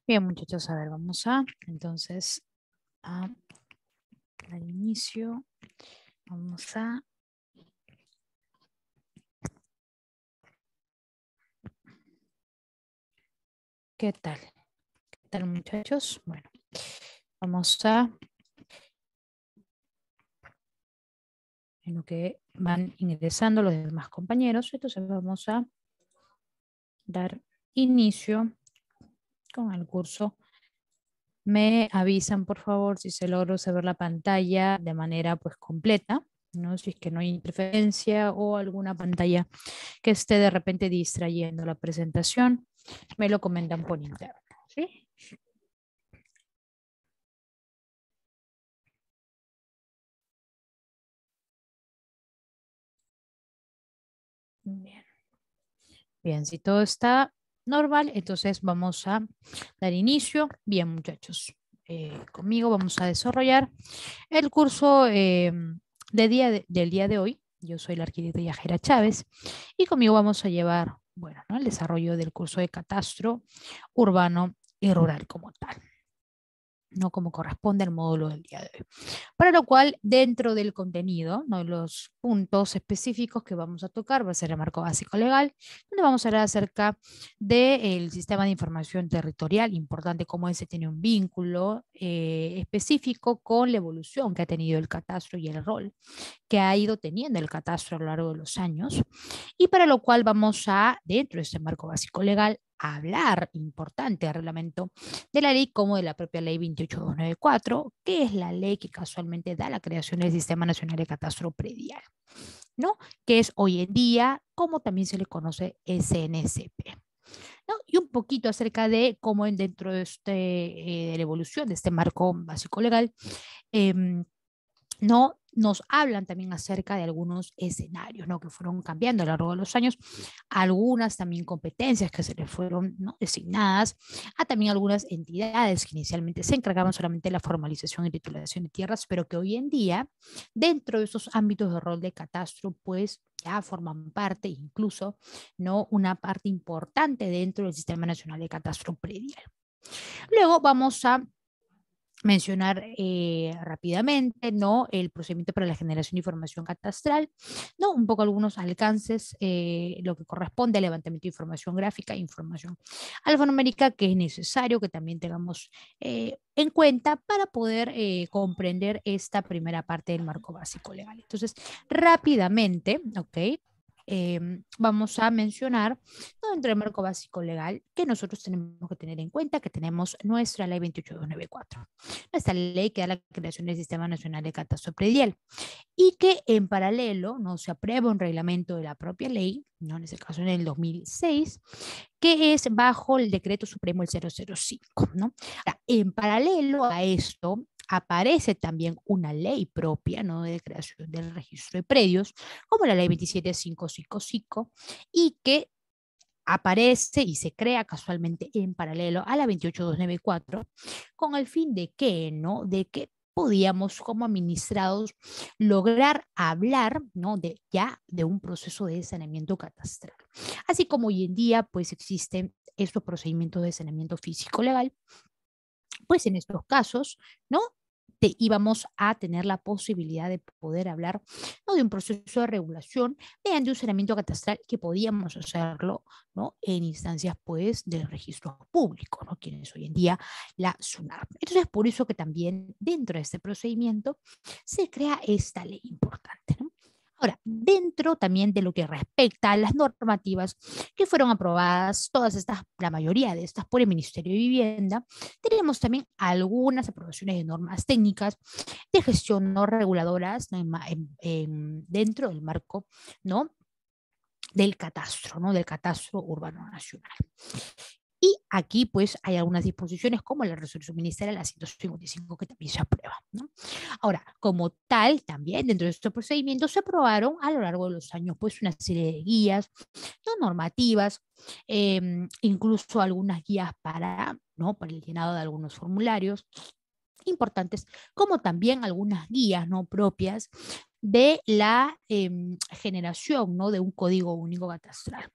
Bien, muchachos, a ver, vamos a entonces a dar inicio. Vamos a ¿qué tal? ¿Qué tal, muchachos? Bueno, vamos a en lo que van ingresando los demás compañeros, entonces vamos a dar inicio con el curso. Me avisan, por favor, si se logra ver la pantalla de manera pues completa, ¿no? Si es que no hay interferencia o alguna pantalla que esté de repente distrayendo la presentación, me lo comentan por interno, ¿sí? Bien. Bien, si todo está normal, entonces vamos a dar inicio. Bien, muchachos, conmigo vamos a desarrollar el curso del día de hoy. Yo soy la arquitecta Yajira Chávez y conmigo vamos a llevar, bueno, ¿no? El desarrollo del curso de catastro urbano y rural como tal, no como corresponde al módulo del día de hoy. Para lo cual, dentro del contenido, ¿no? Los puntos específicos que vamos a tocar va a ser el marco básico legal, donde vamos a hablar acerca del sistema de información territorial, importante cómo ese tiene un vínculo específico con la evolución que ha tenido el catastro y el rol que ha ido teniendo el catastro a lo largo de los años, y para lo cual vamos a, dentro de este marco básico legal, hablar importante del reglamento de la ley como de la propia ley 28294, que es la ley que casualmente da la creación del Sistema Nacional de Catastro Predial, ¿no? Que es hoy en día, como también se le conoce, SNSP. ¿No? Y un poquito acerca de cómo dentro de, de la evolución de este marco básico legal, eh, no nos hablan también acerca de algunos escenarios, ¿no? Que fueron cambiando a lo largo de los años, algunas también competencias que se les fueron, ¿no? Designadas, a también algunas entidades que inicialmente se encargaban solamente de la formalización y titulación de tierras, pero que hoy en día, dentro de esos ámbitos de rol de catastro, pues ya forman parte, incluso, ¿no? Una parte importante dentro del Sistema Nacional de Catastro Predial. Luego vamos a mencionar rápidamente, ¿no? El procedimiento para la generación de información catastral, ¿no? Un poco algunos alcances, lo que corresponde al levantamiento de información gráfica e información alfanumérica que es necesario que también tengamos en cuenta para poder comprender esta primera parte del marco básico legal. Entonces, rápidamente, ¿ok? Vamos a mencionar, ¿no? Dentro del marco básico legal que nosotros tenemos que tener en cuenta que tenemos nuestra ley 28294, esta ley que da la creación del Sistema Nacional de Catastro Predial y que en paralelo no se aprueba un reglamento de la propia ley, ¿no? En este caso en el 2006, que es bajo el decreto supremo el 005, ¿no? Ahora, en paralelo a esto, aparece también una ley propia, ¿no? De creación del registro de predios, como la ley 27555, y que aparece y se crea casualmente en paralelo a la 28294 con el fin de que, ¿no? De que podíamos como administrados lograr hablar, ¿no? De ya de un proceso de saneamiento catastral. Así como hoy en día pues existen estos procedimientos de saneamiento físico legal, pues en estos casos, ¿no? Íbamos a tener la posibilidad de poder hablar, ¿no? De un proceso de regulación mediante un saneamiento catastral que podíamos hacerlo, ¿no? En instancias pues del registro público, ¿no? Quienes hoy en día la SUNAT. Entonces, por eso que también dentro de este procedimiento se crea esta ley importante, ¿no? Ahora, dentro también de lo que respecta a las normativas que fueron aprobadas, todas estas, la mayoría de estas por el Ministerio de Vivienda, tenemos también algunas aprobaciones de normas técnicas de gestión no reguladoras, ¿no? Dentro del marco, ¿no? Del catastro, ¿no? Del catastro urbano nacional. Y aquí pues hay algunas disposiciones como la resolución ministerial la 155 que también se aprueba, ¿no? Ahora, como tal, también dentro de estos procedimientos se aprobaron a lo largo de los años pues una serie de guías, ¿no? Normativas, incluso algunas guías para, ¿no? Para el llenado de algunos formularios importantes, como también algunas guías, ¿no? Propias de la generación, ¿no? De un código único catastral,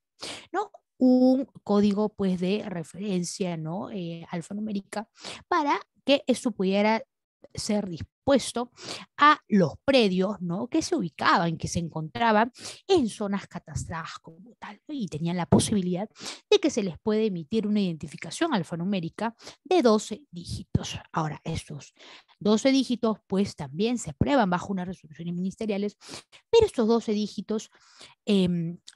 ¿no? un código pues de referencia, ¿no? Alfanumérica, para que esto pudiera ser dispuesto a los predios, ¿no? Que se ubicaban, que se encontraban en zonas catastradas como tal, ¿no? Y tenían la posibilidad de que se les puede emitir una identificación alfanumérica de 12 dígitos. Ahora, estos 12 dígitos pues también se aprueban bajo unas resoluciones ministeriales, pero estos 12 dígitos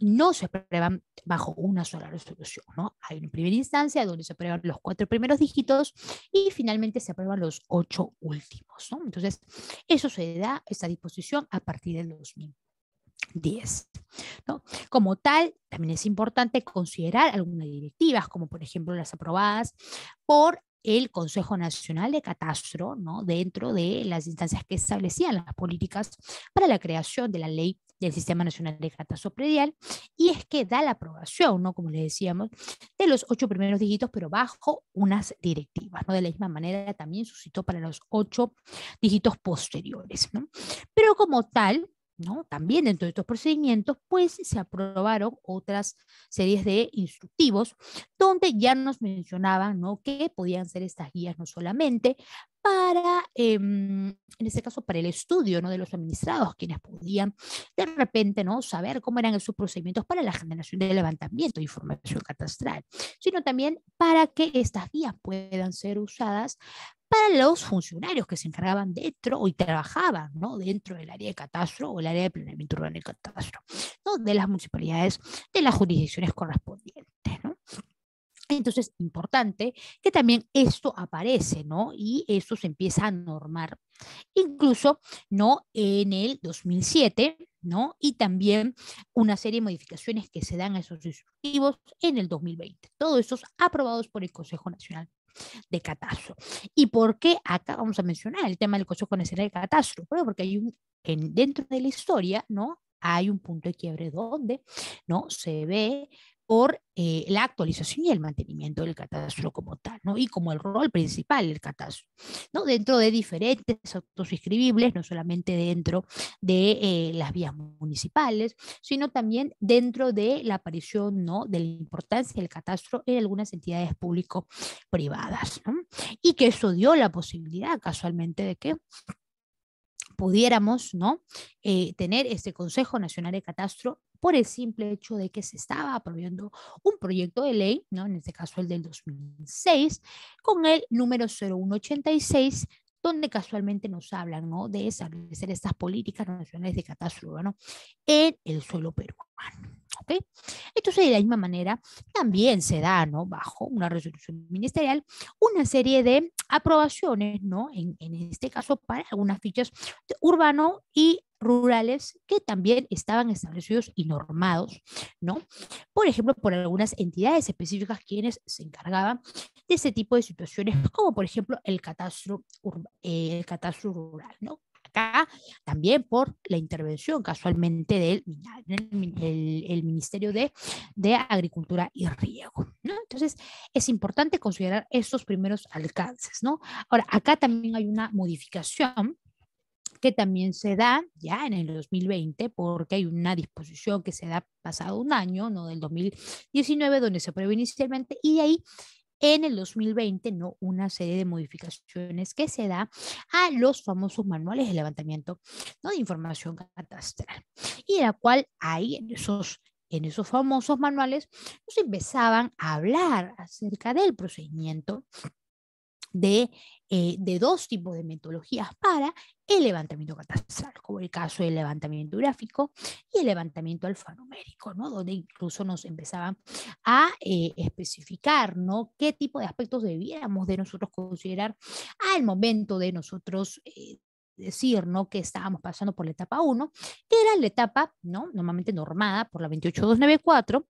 no se aprueban bajo una sola resolución, ¿no? Hay una primera instancia donde se aprueban los 4 primeros dígitos y finalmente se aprueban los 8 últimos, ¿no? Entonces, eso se da, esta disposición, a partir del 2010, ¿no? Como tal, también es importante considerar algunas directivas, como por ejemplo las aprobadas por el Consejo Nacional de Catastro, ¿no? Dentro de las instancias que establecían las políticas para la creación de la ley del Sistema Nacional de Catastro Predial, y es que da la aprobación, ¿no? Como le decíamos, de los 8 primeros dígitos, pero bajo unas directivas, ¿no? De la misma manera también suscitó para los 8 dígitos posteriores, ¿no? Pero como tal, ¿no? También dentro de estos procedimientos, pues se aprobaron otras series de instructivos donde ya nos mencionaban, ¿no? Que podían ser estas guías no solamente para, en este caso, para el estudio, ¿no? De los administrados, quienes podían de repente, ¿no? Saber cómo eran esos procedimientos para la generación de levantamiento de información catastral, sino también para que estas guías puedan ser usadas para los funcionarios que se encargaban dentro y trabajaban, ¿no? Dentro del área de catastro o el área de planeamiento urbano y catastro, ¿no? De las municipalidades, de las jurisdicciones correspondientes, ¿no? Entonces, importante que también esto aparece, ¿no? Y esto se empieza a normar, incluso, ¿no? En el 2007, ¿no? Y también una serie de modificaciones que se dan a esos instructivos en el 2020. Todos estos aprobados por el Consejo Nacional de Catastro. ¿Y por qué acá vamos a mencionar el tema del Consejo Nacional de Catastro? Bueno, porque hay dentro de la historia, ¿no? Hay un punto de quiebre donde, ¿no? Se ve por la actualización y el mantenimiento del catastro como tal, ¿no? Y como el rol principal del catastro, ¿no? Dentro de diferentes actos inscribibles, no solamente dentro de las vías municipales, sino también dentro de la aparición, ¿no? De la importancia del catastro en algunas entidades público-privadas, ¿no? Y que eso dio la posibilidad casualmente de que pudiéramos, ¿no? Tener este Consejo Nacional de Catastro por el simple hecho de que se estaba aprobando un proyecto de ley, ¿no? En este caso el del 2006, con el número 0186, donde casualmente nos hablan, ¿no? De establecer estas políticas nacionales de catastro urbano en el suelo peruano. ¿Ok? Entonces, de la misma manera, también se da, ¿no? Bajo una resolución ministerial, una serie de aprobaciones, ¿no? En este caso, para algunas fichas urbano y rurales que también estaban establecidos y normados, ¿no? Por ejemplo, por algunas entidades específicas quienes se encargaban de ese tipo de situaciones, como por ejemplo el catastro rural, ¿no? Acá también por la intervención casualmente del el Ministerio de Agricultura y Riego, ¿no? Entonces, es importante considerar estos primeros alcances, ¿no? Ahora, acá también hay una modificación que también se da ya en el 2020, porque hay una disposición que se da pasado un año, ¿no? Del 2019, donde se aprueba inicialmente, y de ahí en el 2020, ¿no? Una serie de modificaciones que se da a los famosos manuales de levantamiento, ¿no? De información catastral. Y de la cual ahí en esos famosos manuales, pues empezaban a hablar acerca del procedimiento de dos tipos de metodologías para el levantamiento catastral, como el caso del levantamiento gráfico y el levantamiento alfanumérico, ¿no? Donde incluso nos empezaban a especificar, ¿no? Qué tipo de aspectos debíamos de nosotros considerar al momento de nosotros decir, ¿no? Que estábamos pasando por la etapa 1, que era la etapa, ¿no? Normalmente normada por la 28294,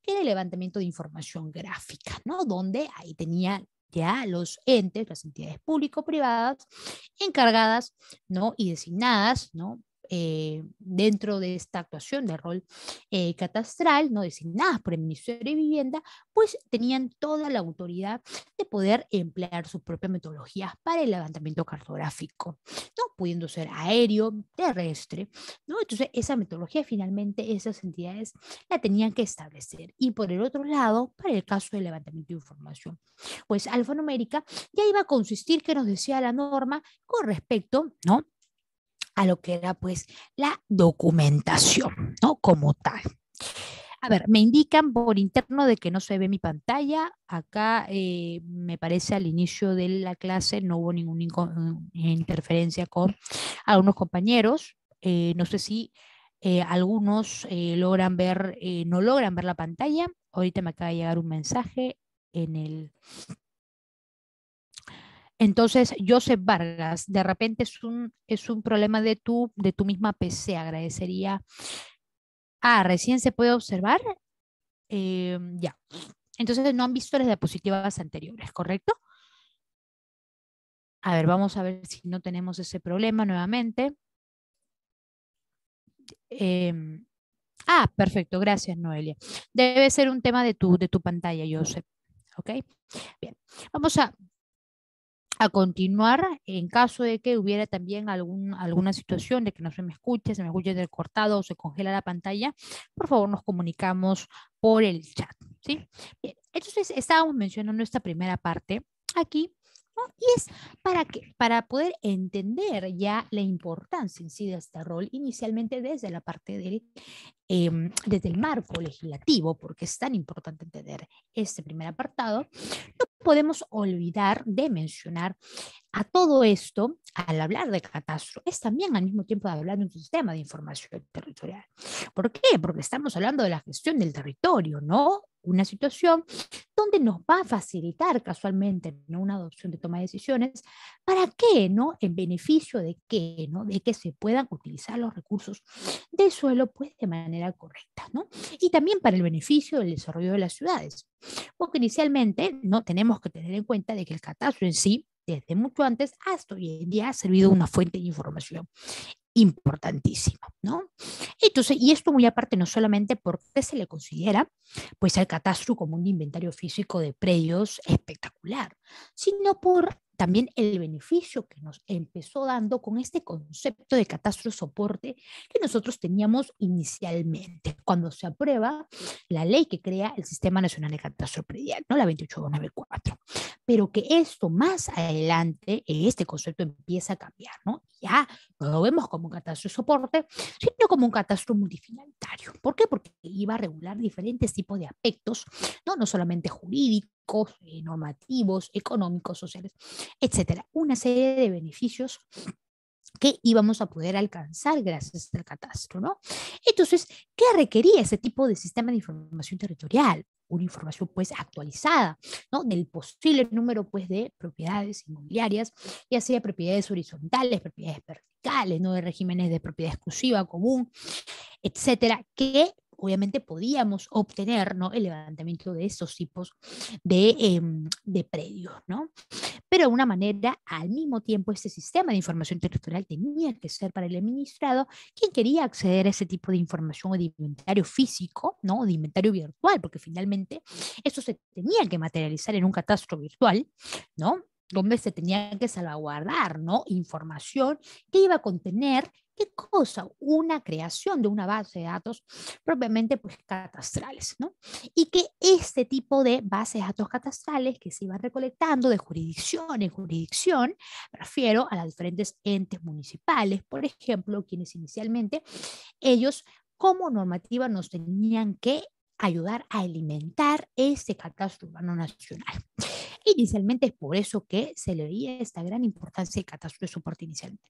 que era el levantamiento de información gráfica, ¿no? Donde ahí tenía ya los entes, las entidades público-privadas encargadas, ¿no? Y designadas, ¿no? dentro de esta actuación de rol catastral, no designadas por el Ministerio de Vivienda, pues tenían toda la autoridad de poder emplear sus propias metodologías para el levantamiento cartográfico, ¿no? Pudiendo ser aéreo, terrestre, ¿no? Entonces, esa metodología finalmente esas entidades la tenían que establecer. Y por el otro lado, para el caso del levantamiento de información, pues alfanumérica ya iba a consistir, que nos decía la norma, con respecto, ¿no?, a lo que era pues la documentación, ¿no?, como tal. A ver, me indican por interno de que no se ve mi pantalla. Acá me parece al inicio de la clase no hubo ninguna interferencia con algunos compañeros. No sé si algunos logran ver, no logran ver la pantalla. Ahorita me acaba de llegar un mensaje en el... Entonces, Joseph Vargas, de repente es un problema de tu misma PC. Agradecería. Ah, recién se puede observar. Ya. Entonces no han visto las diapositivas anteriores, ¿correcto? A ver, vamos a ver si no tenemos ese problema nuevamente. Perfecto, gracias, Noelia. Debe ser un tema de tu pantalla, Joseph. ¿Ok? Bien. Vamos a continuar en caso de que hubiera también alguna situación de que no se me escuche del cortado o se congela la pantalla. Por favor, nos comunicamos por el chat, ¿sí? Bien, entonces estábamos mencionando esta primera parte aquí, ¿no? Y es para poder entender ya la importancia en sí de este rol, inicialmente desde la parte desde el marco legislativo, porque es tan importante entender este primer apartado. No podemos olvidar de mencionar a todo esto, al hablar de catastro, es también al mismo tiempo de hablar de un sistema de información territorial. ¿Por qué? Porque estamos hablando de la gestión del territorio, ¿no? Una situación donde nos va a facilitar casualmente, ¿no?, una adopción de toma de decisiones. ¿Para qué? ¿No? ¿En beneficio de qué? ¿No? De que se puedan utilizar los recursos del suelo pues de manera correcta, ¿no? Y también para el beneficio del desarrollo de las ciudades. Porque inicialmente no tenemos que tener en cuenta de que el catastro en sí, desde mucho antes hasta hoy en día, ha servido una fuente de información importantísima, ¿no? Entonces, y esto muy aparte, no solamente porque se le considera pues al catastro como un inventario físico de predios espectacular, sino por también el beneficio que nos empezó dando con este concepto de catastro soporte que nosotros teníamos inicialmente, cuando se aprueba la ley que crea el Sistema Nacional de Catastro Predial, ¿no?, la 28294. Pero que esto más adelante, este concepto empieza a cambiar, ¿no? Ya no lo vemos como un catastro de soporte, sino como un catastro multifinalitario. ¿Por qué? Porque iba a regular diferentes tipos de aspectos, no, no solamente jurídicos, normativos, económicos, sociales, etcétera. Una serie de beneficios que íbamos a poder alcanzar gracias al catastro, ¿no? Entonces, ¿qué requería ese tipo de sistema de información territorial? Una información pues actualizada, ¿no?, del posible número pues de propiedades inmobiliarias, ya sea propiedades horizontales, propiedades verticales, ¿no?, de regímenes de propiedad exclusiva, común, etcétera, que obviamente podíamos obtener, ¿no?, el levantamiento de estos tipos de predios, ¿no? Pero de una manera, al mismo tiempo, este sistema de información territorial tenía que ser para el administrado quien quería acceder a ese tipo de información o de inventario físico, ¿no?, o de inventario virtual, porque finalmente eso se tenía que materializar en un catastro virtual, ¿no?, donde se tenía que salvaguardar, ¿no?, información que iba a contener, ¿qué cosa? Una creación de una base de datos propiamente pues catastrales, ¿no? Y que este tipo de bases de datos catastrales que se iban recolectando de jurisdicción en jurisdicción, me refiero a las diferentes entes municipales, por ejemplo, quienes inicialmente ellos como normativa nos tenían que ayudar a alimentar este catastro urbano nacional. Inicialmente es por eso que se le veía esta gran importancia del catastro de soporte inicialmente.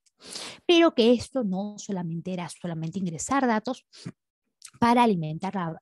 Pero que esto no solamente era solamente ingresar datos para alimentar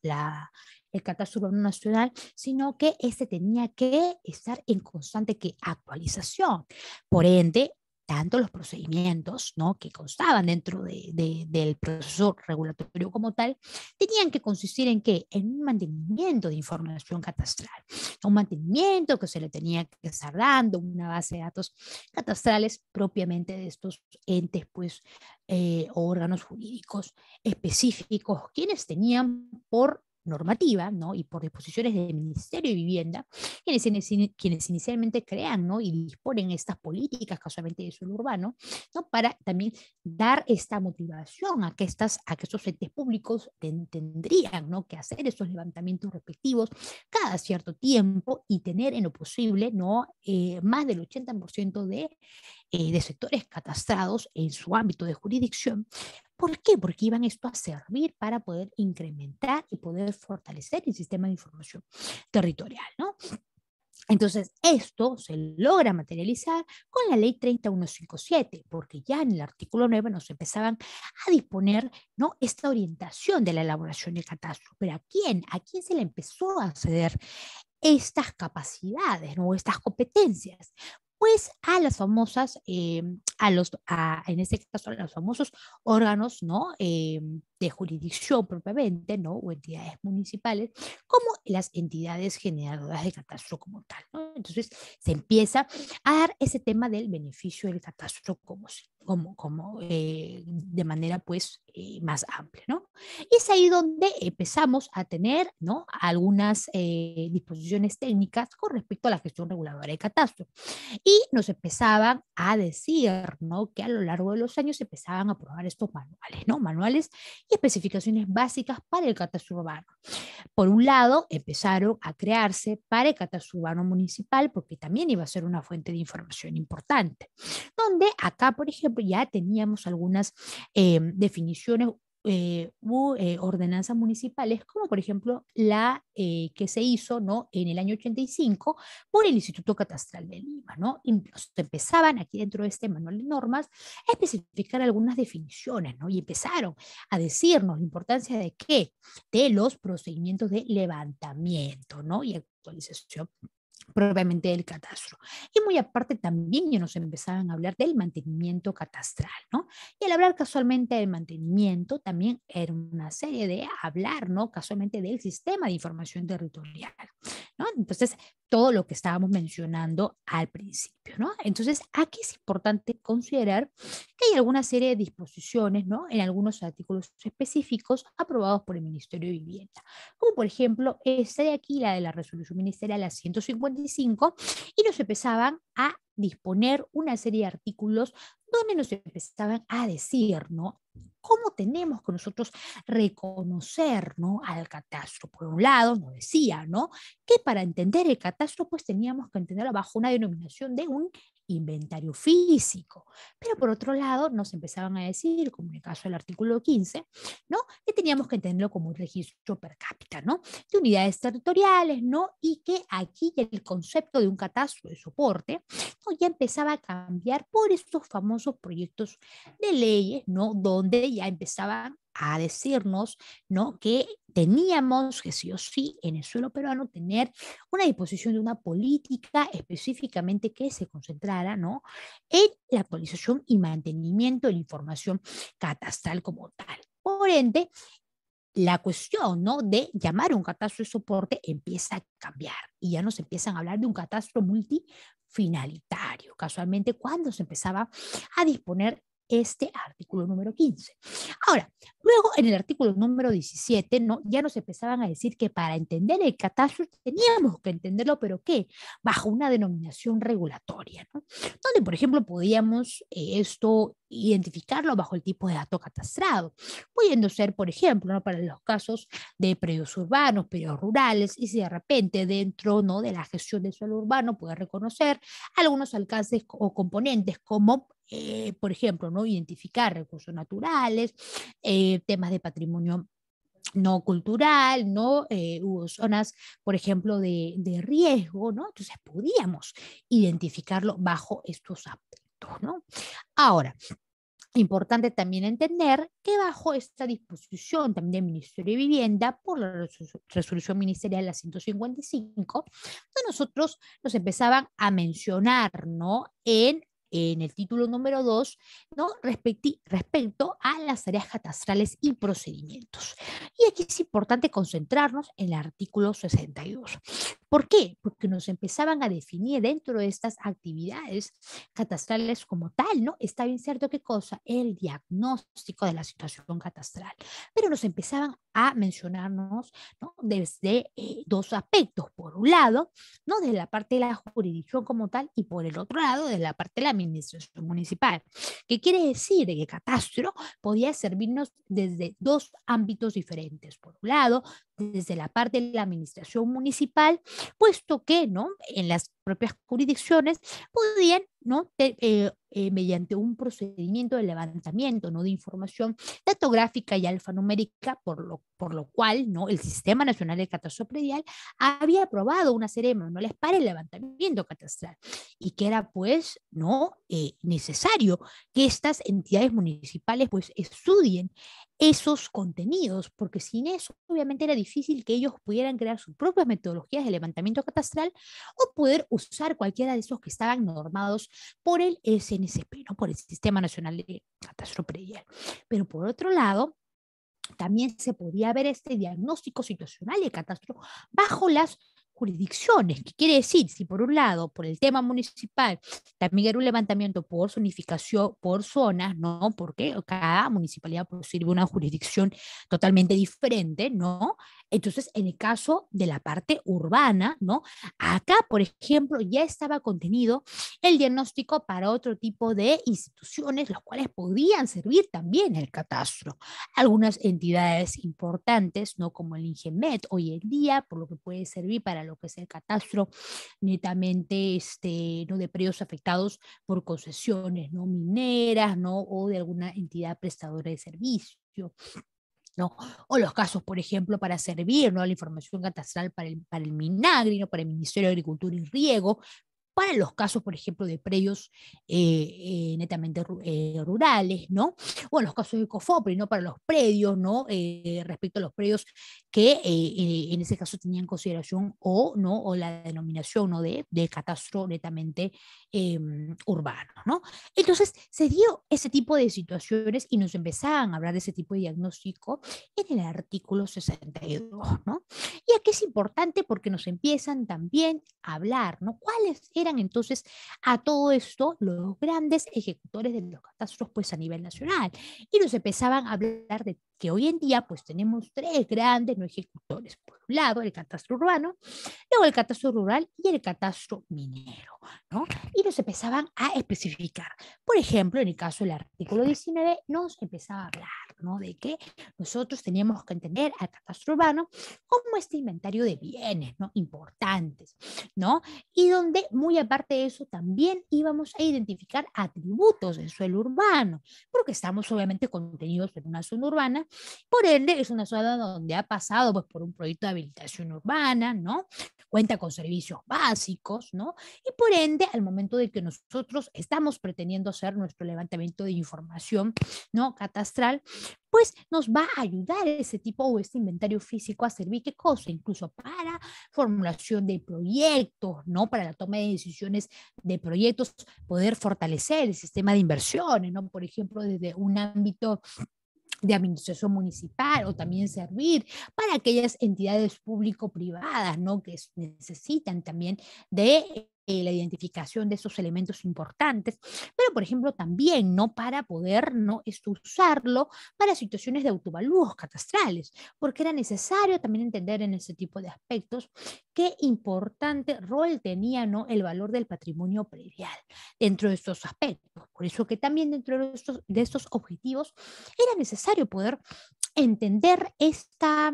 el catastro urbano nacional, sino que este tenía que estar en constante actualización. Por ende, tanto los procedimientos, ¿no?, que constaban dentro del proceso regulatorio como tal, tenían que consistir en qué? En un mantenimiento de información catastral, un mantenimiento que se le tenía que estar dando, una base de datos catastrales propiamente de estos entes, pues, órganos jurídicos específicos, quienes tenían por normativa, ¿no?, y por disposiciones del Ministerio de Vivienda, quienes inicialmente crean, ¿no?, y disponen estas políticas casualmente de suelo urbano, ¿no?, para también dar esta motivación a que estos entes públicos tendrían, ¿no?, que hacer esos levantamientos respectivos cada cierto tiempo y tener en lo posible, ¿no?, más del 80% de sectores catastrados en su ámbito de jurisdicción. ¿Por qué? Porque iban esto a servir para poder incrementar y poder fortalecer el sistema de información territorial, ¿no? Entonces, esto se logra materializar con la ley 30157, porque ya en el artículo 9 nos empezaban a disponer, ¿no?, esta orientación de la elaboración del catastro. ¿Pero a quién? ¿A quién se le empezó a ceder estas capacidades, ¿no?, estas competencias? Pues a las famosas, en este caso, a los famosos órganos, ¿no?, de jurisdicción propiamente, ¿no?, o entidades municipales, como las entidades generadoras de catastro como tal, ¿no? Entonces se empieza a dar ese tema del beneficio del catastro de manera, pues, más amplia, ¿no? Y es ahí donde empezamos a tener, ¿no?, algunas disposiciones técnicas con respecto a la gestión reguladora de catastro. Y nos empezaban a decir, ¿no?, que a lo largo de los años se empezaban a aprobar estos manuales, ¿no?, manuales y especificaciones básicas para el catastro urbano. Por un lado, empezaron a crearse para el catastro urbano municipal, porque también iba a ser una fuente de información importante, donde acá, por ejemplo, ya teníamos algunas definiciones ordenanzas municipales, como por ejemplo la que se hizo, ¿no?, en el año 85 por el Instituto Catastral de Lima, ¿no? Y empezaban aquí dentro de este manual de normas a especificar algunas definiciones, ¿no? Y empezaron a decirnos la importancia de qué, de los procedimientos de levantamiento, ¿no?, y actualización propiamente del catastro. Y muy aparte también ya nos empezaban a hablar del mantenimiento catastral, ¿no? Y al hablar casualmente del mantenimiento, también era una serie de hablar, ¿no?, casualmente del sistema de información territorial, ¿no? Entonces, todo lo que estábamos mencionando al principio, ¿no? Entonces, aquí es importante considerar que hay alguna serie de disposiciones, ¿no?, en algunos artículos específicos aprobados por el Ministerio de Vivienda, como por ejemplo esta de aquí, la de la resolución ministerial a 155, y nos empezaban a disponer una serie de artículos donde nos empezaban a decir, ¿no?, cómo tenemos que nosotros reconocer, ¿no?, al catastro. Por un lado, nos decía, ¿no?, que para entender el catastro, pues teníamos que entenderlo bajo una denominación de un inventario físico. Pero por otro lado, nos empezaban a decir, como en el caso del artículo 15, ¿no?, que teníamos que entenderlo como un registro per cápita, ¿no?, de unidades territoriales, ¿no?, y que aquí el concepto de un catastro de soporte, ¿no?, ya empezaba a cambiar por estos famosos proyectos de leyes, ¿no?, donde ya empezaban a decirnos, ¿no?, que teníamos que sí o sí en el suelo peruano tener una disposición de una política específicamente que se concentrara, ¿no?, en la actualización y mantenimiento de la información catastral como tal. Por ende, la cuestión, ¿no?, de llamar a un catastro de soporte empieza a cambiar y ya nos empiezan a hablar de un catastro multifinalitario, casualmente cuando se empezaba a disponer este artículo número 15. Ahora, luego en el artículo número 17, ¿no?, ya nos empezaban a decir que para entender el catastro teníamos que entenderlo, pero ¿qué? Bajo una denominación regulatoria, ¿no?, donde, por ejemplo, podíamos esto identificarlo bajo el tipo de dato catastrado, pudiendo ser, por ejemplo, ¿no?, para los casos de predios urbanos, predios rurales, y si de repente dentro, ¿no?, de la gestión del suelo urbano puede reconocer algunos alcances o componentes como, por ejemplo, ¿no?, identificar recursos naturales, temas de patrimonio no cultural, ¿no? Hubo zonas, por ejemplo, de riesgo, ¿no? Entonces podíamos identificarlo bajo estos aspectos, ¿no? Ahora, importante también entender que bajo esta disposición también del Ministerio de Vivienda, por la resolución ministerial a 155, pues nosotros nos empezaban a mencionar, ¿no?, en en el título número 2, ¿no? Respecto a las tareas catastrales y procedimientos. Y aquí es importante concentrarnos en el artículo 62. ¿Por qué? Porque nos empezaban a definir dentro de estas actividades catastrales como tal, ¿no? Está bien cierto qué cosa, el diagnóstico de la situación catastral, pero nos empezaban a mencionarnos, ¿no? Desde dos aspectos. Por un lado, ¿no? De la parte de la jurisdicción como tal y por el otro lado, de la parte de la administración municipal. ¿Qué quiere decir? De que catastro podía servirnos desde dos ámbitos diferentes. Por un lado, desde la parte de la administración municipal, puesto que, ¿no? En las propias jurisdicciones podían, ¿no? Mediante un procedimiento de levantamiento, ¿no? De información datográfica y alfanumérica, por lo cual, ¿no? El Sistema Nacional de Catastro Predial había aprobado una serie de manuales para el levantamiento catastral y que era, pues, ¿no? Necesario que estas entidades municipales, pues, estudien esos contenidos, porque sin eso obviamente era difícil que ellos pudieran crear sus propias metodologías de levantamiento catastral o poder usar cualquiera de esos que estaban normados por el SNCP, ¿no? Por el Sistema Nacional de Catastro Predial. Pero por otro lado, también se podía ver este diagnóstico situacional de catastro bajo las jurisdicciones. ¿Qué quiere decir? Si por un lado, por el tema municipal, también era un levantamiento por zonificación, por zonas, ¿no? Porque cada municipalidad pues, sirve una jurisdicción totalmente diferente, ¿no? Entonces, en el caso de la parte urbana, ¿no? Acá, por ejemplo, ya estaba contenido el diagnóstico para otro tipo de instituciones, los cuales podían servir también el catastro. Algunas entidades importantes, ¿no? Como el INGEMET hoy en día, por lo que puede servir para lo que es el catastro netamente ¿no? De predios afectados por concesiones, ¿no? Mineras, ¿no? O de alguna entidad prestadora de servicio. ¿No? O los casos, por ejemplo, para servir, ¿no? La información catastral para el MINAGRI, ¿no? Para el Ministerio de Agricultura y Riego, para los casos, por ejemplo, de predios netamente rurales, ¿no? O en los casos de COFOPRI, ¿no? Para los predios, ¿no? Respecto a los predios que en ese caso tenían consideración o, ¿no? O la denominación, ¿no? De catastro netamente urbano, ¿no? Entonces, se dio ese tipo de situaciones y nos empezaban a hablar de ese tipo de diagnóstico en el artículo 62, ¿no? Y aquí es importante porque nos empiezan también a hablar, ¿no? ¿Cuáles eran entonces a todo esto los grandes ejecutores de los catastros pues a nivel nacional? Y nos empezaban a hablar de que hoy en día pues tenemos tres grandes no ejecutores. Por un lado, el catastro urbano, luego el catastro rural y el catastro minero, ¿no? Y nos empezaban a especificar. Por ejemplo, en el caso del artículo 19, nos empezaba a hablar, ¿no? De que nosotros teníamos que entender al catastro urbano como este inventario de bienes, ¿no? Importantes, ¿no? Y donde, muy aparte de eso, también íbamos a identificar atributos del suelo urbano, porque estamos obviamente contenidos en una zona urbana, por ende es una zona donde ha pasado pues, por un proyecto de habilitación urbana, ¿no? Cuenta con servicios básicos, ¿no? Y por ende, al momento de que nosotros estamos pretendiendo hacer nuestro levantamiento de información, ¿no? Catastral, pues nos va a ayudar ese tipo o este inventario físico a servir qué cosa, incluso para formulación de proyectos, ¿no? Para la toma de decisiones de proyectos, poder fortalecer el sistema de inversiones, ¿no? Por ejemplo, desde un ámbito de administración municipal o también servir para aquellas entidades público-privadas, ¿no? Que necesitan también de la identificación de esos elementos importantes, pero por ejemplo también, ¿no? Para poder, ¿no? Usarlo para situaciones de autovalúos catastrales, porque era necesario también entender en ese tipo de aspectos qué importante rol tenía, ¿no? El valor del patrimonio predial dentro de estos aspectos. Por eso que también dentro de estos objetivos era necesario poder entender esta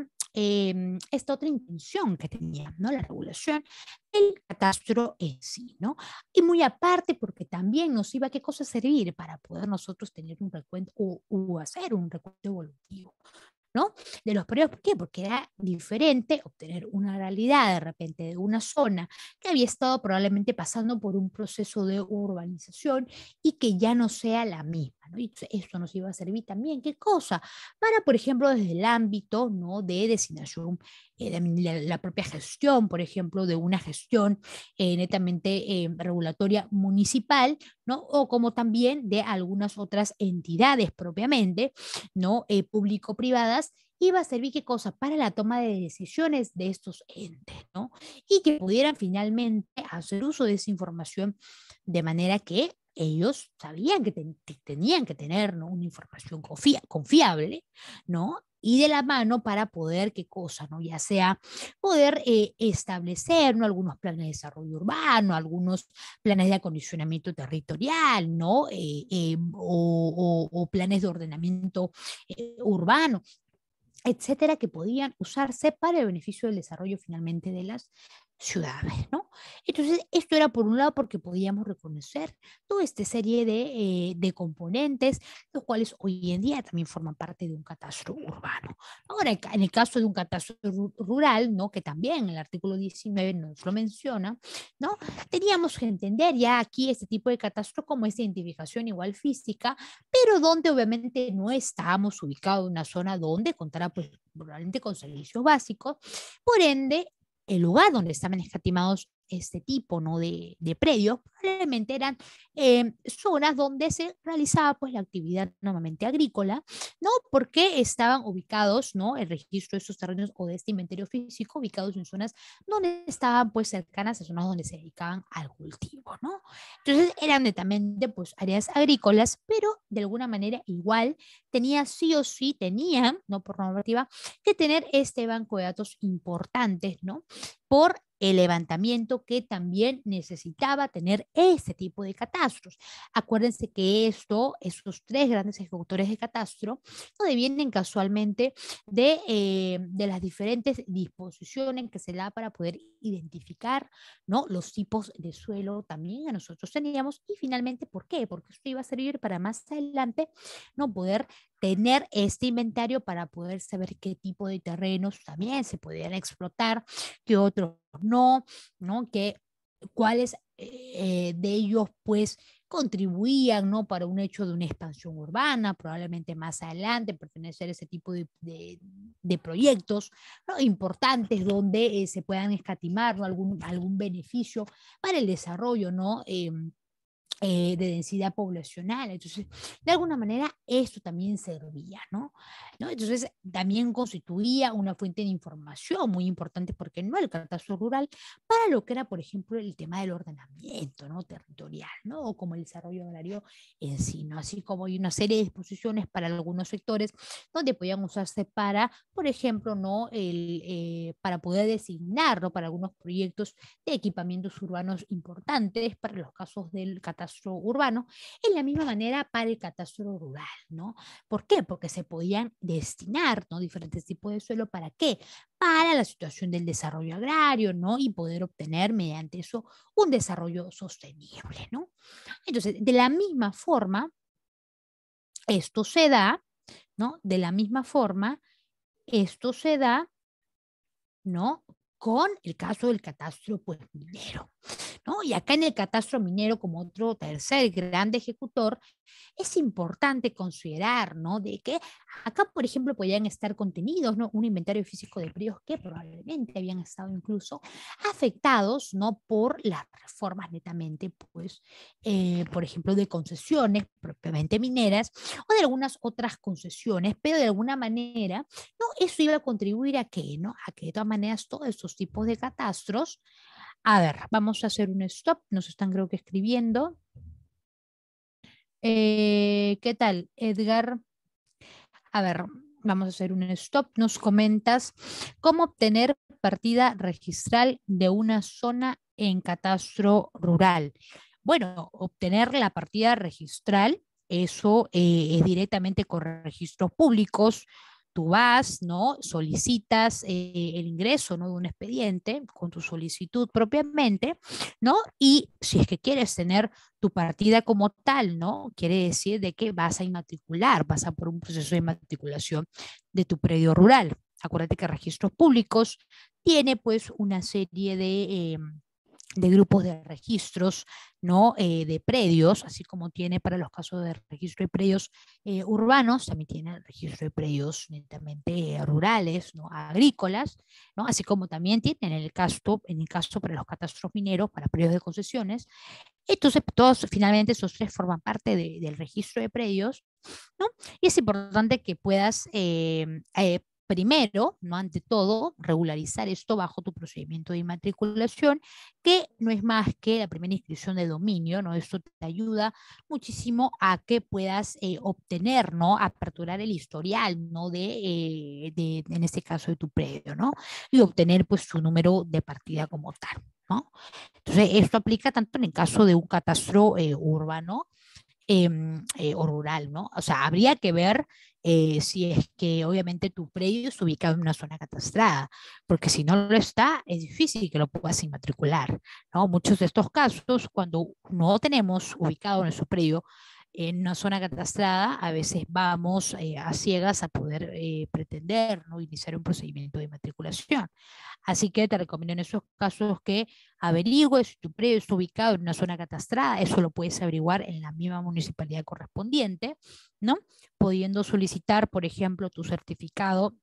otra intención que tenía, ¿no? La regulación del catastro en sí, ¿no? Y muy aparte porque también nos iba a qué cosa servir para poder nosotros tener un recuento o hacer un recuento evolutivo, ¿no? De los periodos, ¿por qué? Porque era diferente obtener una realidad de repente de una zona que había estado probablemente pasando por un proceso de urbanización y que ya no sea la misma, ¿no? Y esto nos iba a servir también, ¿qué cosa? Para, por ejemplo, desde el ámbito, ¿no?, de designación, la propia gestión, por ejemplo, de una gestión netamente regulatoria municipal, ¿no? O como también de algunas otras entidades propiamente, ¿no? Público-privadas, iba a servir qué cosa para la toma de decisiones de estos entes, ¿no? Y que pudieran finalmente hacer uso de esa información de manera que ellos sabían que tenían que tener, ¿no?, una información confiable, ¿no? Y de la mano para poder, qué cosa, ¿no? Ya sea poder establecer, ¿no?, algunos planes de desarrollo urbano, algunos planes de acondicionamiento territorial, ¿no? O planes de ordenamiento urbano, etcétera, que podían usarse para el beneficio del desarrollo finalmente de las ciudades, ¿no? Entonces, esto era por un lado porque podíamos reconocer toda esta serie de componentes, los cuales hoy en día también forman parte de un catastro urbano. Ahora, en el caso de un catastro rural, ¿no?, que también el artículo 19 nos lo menciona, ¿no?, teníamos que entender ya aquí este tipo de catastro como esta identificación igual física, pero donde obviamente no estábamos ubicados en una zona donde contara pues probablemente con servicios básicos. Por ende, el lugar donde estaban escatimados este tipo, ¿no?, de predios probablemente eran zonas donde se realizaba pues la actividad normalmente agrícola, ¿no? Porque estaban ubicados, ¿no?, el registro de estos terrenos o de este inventario físico ubicados en zonas donde estaban pues cercanas a zonas donde se dedicaban al cultivo, ¿no? Entonces eran netamente pues áreas agrícolas, pero de alguna manera igual tenía sí o sí, tenían, ¿no?, por normativa, que tener este banco de datos importantes, ¿no?, por el levantamiento que también necesitaba tener este tipo de catastros. Acuérdense que esos tres grandes ejecutores de catastro, no devienen casualmente de las diferentes disposiciones que se da para poder identificar, ¿no?, los tipos de suelo también que nosotros teníamos. Y finalmente, ¿por qué? Porque esto iba a servir para más adelante no poder tener este inventario para poder saber qué tipo de terrenos también se podían explotar, qué otros no, ¿no? Cuáles de ellos pues contribuían, ¿no?, para un hecho de una expansión urbana, probablemente más adelante pertenecer a ese tipo de proyectos, ¿no?, importantes donde se puedan escatimar, ¿no?, algún beneficio para el desarrollo, ¿no?, de densidad poblacional. Entonces, de alguna manera, esto también servía, ¿no? Entonces, también constituía una fuente de información muy importante, porque no el catastro rural, para lo que era, por ejemplo, el tema del ordenamiento, ¿no?, territorial, ¿no?, o como el desarrollo agrario en sí, ¿no? Así como hay una serie de disposiciones para algunos sectores donde podían usarse para, por ejemplo, ¿no?, para poder designar, ¿no?, para algunos proyectos de equipamientos urbanos importantes para los casos del catastro urbano, en la misma manera para el catastro rural, ¿no? ¿Por qué? Porque se podían destinar, ¿no?, diferentes tipos de suelo. ¿Para qué? Para la situación del desarrollo agrario, ¿no? Y poder obtener mediante eso un desarrollo sostenible, ¿no? Entonces, de la misma forma, esto se da, ¿no? De la misma forma, esto se da, ¿no?, con el caso del catastro pues minero, ¿no? Y acá en el catastro minero, como otro tercer gran ejecutor, es importante considerar, ¿no?, de que acá, por ejemplo, podían estar contenidos, ¿no?, un inventario físico de predios que probablemente habían estado incluso afectados, ¿no?, por las reformas netamente, pues, por ejemplo, de concesiones propiamente mineras o de algunas otras concesiones, pero de alguna manera, ¿no?, eso iba a contribuir a que, ¿no?, a que de todas maneras todos estos tipos de catastros, a ver, vamos a hacer un stop, nos están creo que escribiendo. ¿Qué tal, Edgar? A ver, vamos a hacer un stop. Nos comentas cómo obtener partida registral de una zona en catastro rural. Bueno, obtener la partida registral, eso es directamente con registros públicos. Tú vas, ¿no?, solicitas el ingreso, ¿no?, de un expediente con tu solicitud propiamente, ¿no? Y si es que quieres tener tu partida como tal, ¿no?, quiere decir de que vas a inmatricular, vas a por un proceso de inmatriculación de tu predio rural. Acuérdate que registros públicos tiene pues una serie de grupos de registros, ¿no? De predios, así como tiene para los casos de registro de predios urbanos, también tiene el registro de predios netamente rurales, ¿no? Agrícolas, ¿no? Así como también tiene en el caso para los catastros mineros, para predios de concesiones. Entonces, todos finalmente esos tres forman parte del registro de predios, ¿no? Y es importante que puedas primero, no ante todo, regularizar esto bajo tu procedimiento de inmatriculación, que no es más que la primera inscripción de dominio, ¿no? Esto te ayuda muchísimo a que puedas obtener, ¿no? Aperturar el historial, ¿no? En este caso, de tu predio, ¿no? Y obtener, pues, tu número de partida como tal, ¿no? Entonces, esto aplica tanto en el caso de un catastro urbano o rural, ¿no? O sea, habría que ver si es que obviamente tu predio está ubicado en una zona catastrada, porque si no lo está, es difícil que lo puedas inmatricular, ¿no? Muchos de estos casos, cuando no tenemos ubicado nuestro predio en una zona catastrada, a veces vamos a ciegas a poder pretender, ¿no? Iniciar un procedimiento de matriculación. Así que te recomiendo en esos casos que averigües si tu predio está ubicado en una zona catastrada. Eso lo puedes averiguar en la misma municipalidad correspondiente, ¿no? Pudiendo solicitar, por ejemplo, tu certificado,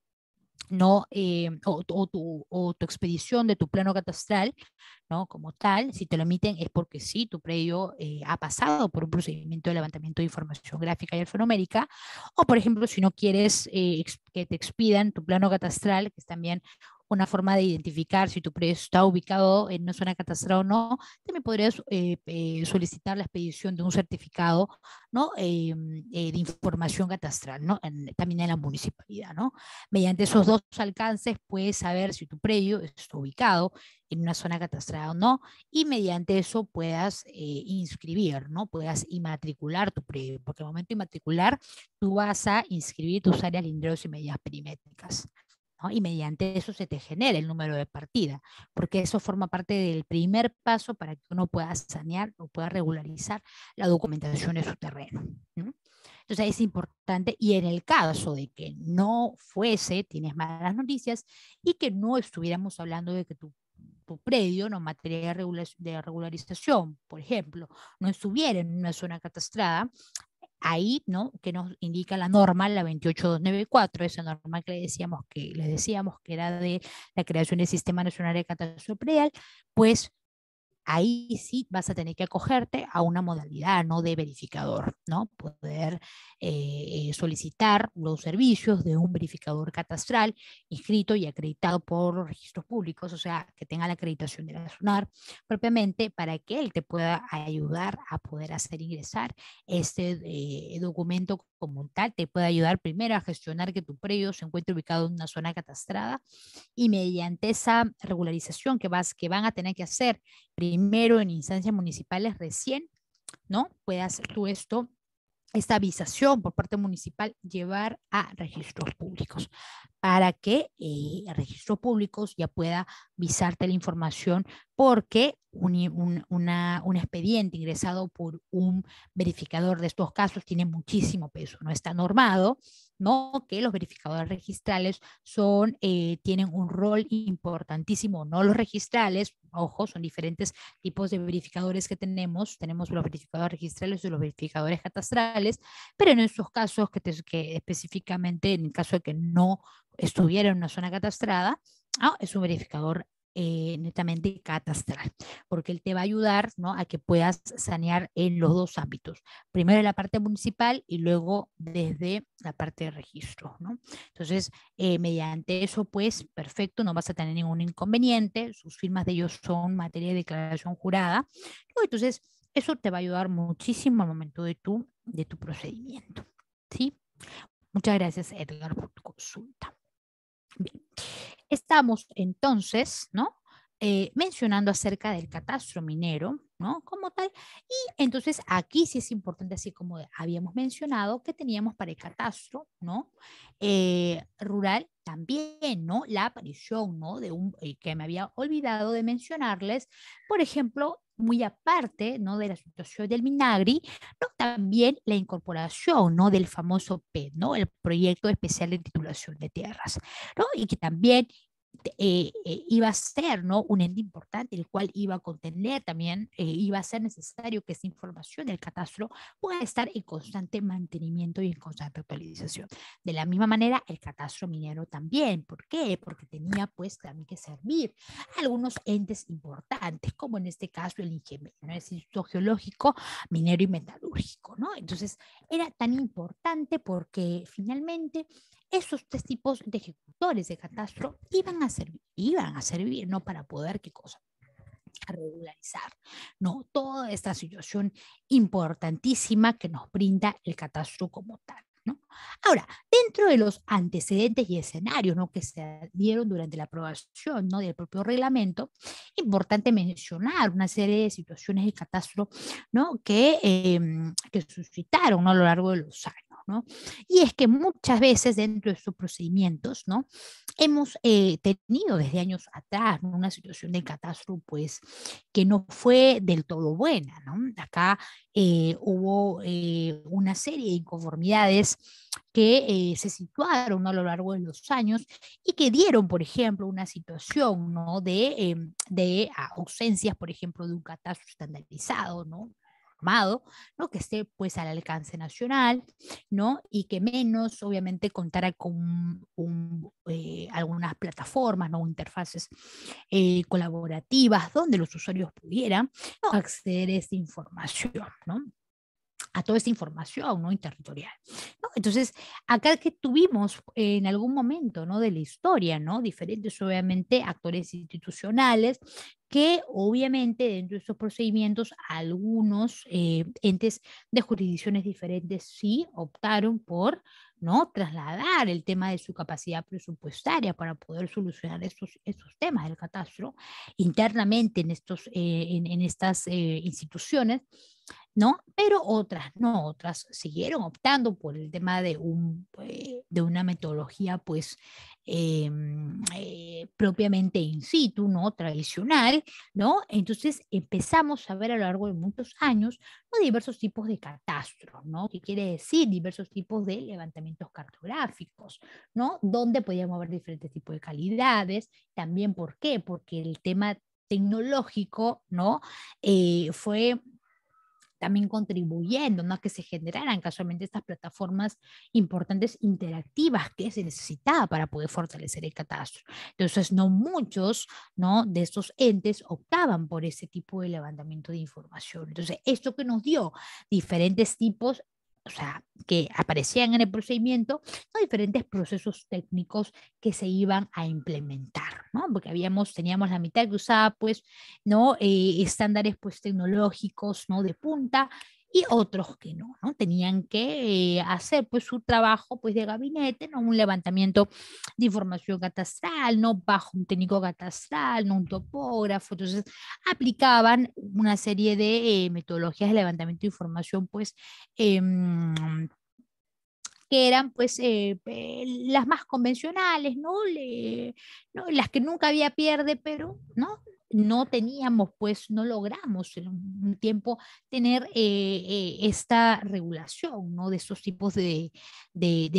¿no? O tu expedición de tu plano catastral, ¿no? Como tal, si te lo emiten es porque sí, tu predio ha pasado por un procedimiento de levantamiento de información gráfica y alfanumérica, o por ejemplo, si no quieres que te expidan tu plano catastral, que es también una forma de identificar si tu predio está ubicado en una zona catastral o no, también podrías solicitar la expedición de un certificado, ¿no? De información catastral, ¿no? También en la municipalidad, ¿no? Mediante esos dos alcances puedes saber si tu predio está ubicado en una zona catastrada o no, y mediante eso puedas inscribir, ¿no? Puedas inmatricular tu predio, porque al momento de inmatricular, tú vas a inscribir tus áreas linderos y medidas perimétricas, ¿no? Y mediante eso se te genera el número de partida, porque eso forma parte del primer paso para que uno pueda sanear o pueda regularizar la documentación de su terreno, ¿no? Entonces es importante, y en el caso de que no fuese, tienes malas noticias, y que no estuviéramos hablando de que tu predio, no materia de regularización, por ejemplo, no estuviera en una zona catastrada, ahí, ¿no? Que nos indica la norma, la 28294, esa norma que les decíamos que era de la creación del Sistema Nacional de Catastro Predial, pues ahí sí vas a tener que acogerte a una modalidad, ¿no? De verificador, ¿no? Poder solicitar los servicios de un verificador catastral inscrito y acreditado por los registros públicos, o sea, que tenga la acreditación de la SUNAR propiamente, para que él te pueda ayudar a poder hacer ingresar este documento como tal, te puede ayudar primero a gestionar que tu predio se encuentre ubicado en una zona catastrada, y mediante esa regularización que van a tener que hacer primero en instancias municipales recién, ¿no? Puedas tú esta avisación por parte municipal llevar a registros públicos para que registros públicos ya pueda visarte la información, porque un expediente ingresado por un verificador de estos casos tiene muchísimo peso, no está normado, ¿no? Que los verificadores registrales tienen un rol importantísimo, no los registrales, ojo, son diferentes tipos de verificadores que tenemos los verificadores registrales y los verificadores catastrales, pero en estos casos que específicamente en el caso de que no estuviera en una zona catastrada, es un verificador netamente catastral, porque él te va a ayudar, ¿no? A que puedas sanear en los dos ámbitos, primero en la parte municipal y luego desde la parte de registro, ¿no? Entonces, mediante eso, pues, perfecto, no vas a tener ningún inconveniente, sus firmas de ellos son materia de declaración jurada, ¿no? Entonces, eso te va a ayudar muchísimo al momento de tu procedimiento, ¿sí? Muchas gracias, Edgar, por tu consulta. Bien, estamos entonces, ¿no? Mencionando acerca del catastro minero, ¿no? Como tal. Y entonces aquí sí es importante, así como habíamos mencionado, que teníamos para el catastro, ¿no? Rural también, ¿no? La aparición, ¿no? Que me había olvidado de mencionarles, por ejemplo, muy aparte, ¿no? De la situación del Minagri, ¿no? También la incorporación, ¿no? Del famoso PET, ¿no? El Proyecto Especial de Titulación de Tierras, ¿no? Y que también iba a ser, ¿no?, un ente importante, el cual iba a contener también, iba a ser necesario que esta información del catastro pueda estar en constante mantenimiento y en constante actualización. De la misma manera, el catastro minero también. ¿Por qué? Porque tenía pues también que servir a algunos entes importantes, como en este caso el INGM, ¿no?, el Instituto Geológico, Minero y Metalúrgico, ¿no? Entonces, era tan importante porque finalmente esos tres tipos de ejecutores de catastro iban a servir, ¿no? Para poder, ¿qué cosa? Regularizar, ¿no?, toda esta situación importantísima que nos brinda el catastro como tal, ¿no? Ahora, dentro de los antecedentes y escenarios, ¿no?, que se dieron durante la aprobación, ¿no?, del propio reglamento, importante mencionar una serie de situaciones de catastro, ¿no?, que suscitaron, ¿no?, a lo largo de los años, ¿no? Y es que muchas veces dentro de estos procedimientos, ¿no?, hemos tenido desde años atrás, ¿no?, una situación de catastro, pues, que no fue del todo buena, ¿no? Acá hubo una serie de inconformidades que se situaron, ¿no?, a lo largo de los años y que dieron, por ejemplo, una situación, ¿no?, de ausencias, por ejemplo, de un catastro estandarizado, ¿no?, armado, ¿no?, que esté pues al alcance nacional, ¿no?, y que menos obviamente contara con algunas plataformas, ¿no?, interfaces colaborativas donde los usuarios pudieran, ¿no?, acceder a esta información, ¿no?, a toda esta información, ¿no?, territorial, ¿no? Entonces, acá que tuvimos en algún momento, ¿no?, de la historia, ¿no?, diferentes, obviamente, actores institucionales que obviamente dentro de estos procedimientos algunos entes de jurisdicciones diferentes sí optaron por, ¿no?, trasladar el tema de su capacidad presupuestaria para poder solucionar estos temas del catastro internamente en estas instituciones, ¿no? Pero otras no, otras siguieron optando por el tema de una metodología, pues, propiamente in situ, ¿no? Tradicional, ¿no? Entonces empezamos a ver a lo largo de muchos años, ¿no?, diversos tipos de catastros, ¿no? ¿Qué quiere decir? Diversos tipos de levantamientos cartográficos, ¿no? Donde podíamos ver diferentes tipos de calidades. También, ¿por qué? Porque el tema tecnológico, ¿no?, fue también contribuyendo, ¿no?, a que se generaran casualmente estas plataformas importantes interactivas que se necesitaba para poder fortalecer el catastro. Entonces, no muchos, ¿no?, de estos entes optaban por ese tipo de levantamiento de información. Entonces, esto que nos dio diferentes tipos, o sea, que aparecían en el procedimiento, ¿no?, diferentes procesos técnicos que se iban a implementar, ¿no? Porque teníamos la mitad que usaba, pues, ¿no?, estándares pues tecnológicos, ¿no?, de punta, y otros que no, ¿no? Tenían que hacer pues su trabajo pues de gabinete, ¿no?, un levantamiento de información catastral, ¿no?, bajo un técnico catastral, ¿no?, un topógrafo. Entonces aplicaban una serie de metodologías de levantamiento de información pues que eran pues las más convencionales, ¿no? ¿No?, las que nunca había pierde, pero no teníamos, pues no logramos en un tiempo tener esta regulación, ¿no?, de estos tipos de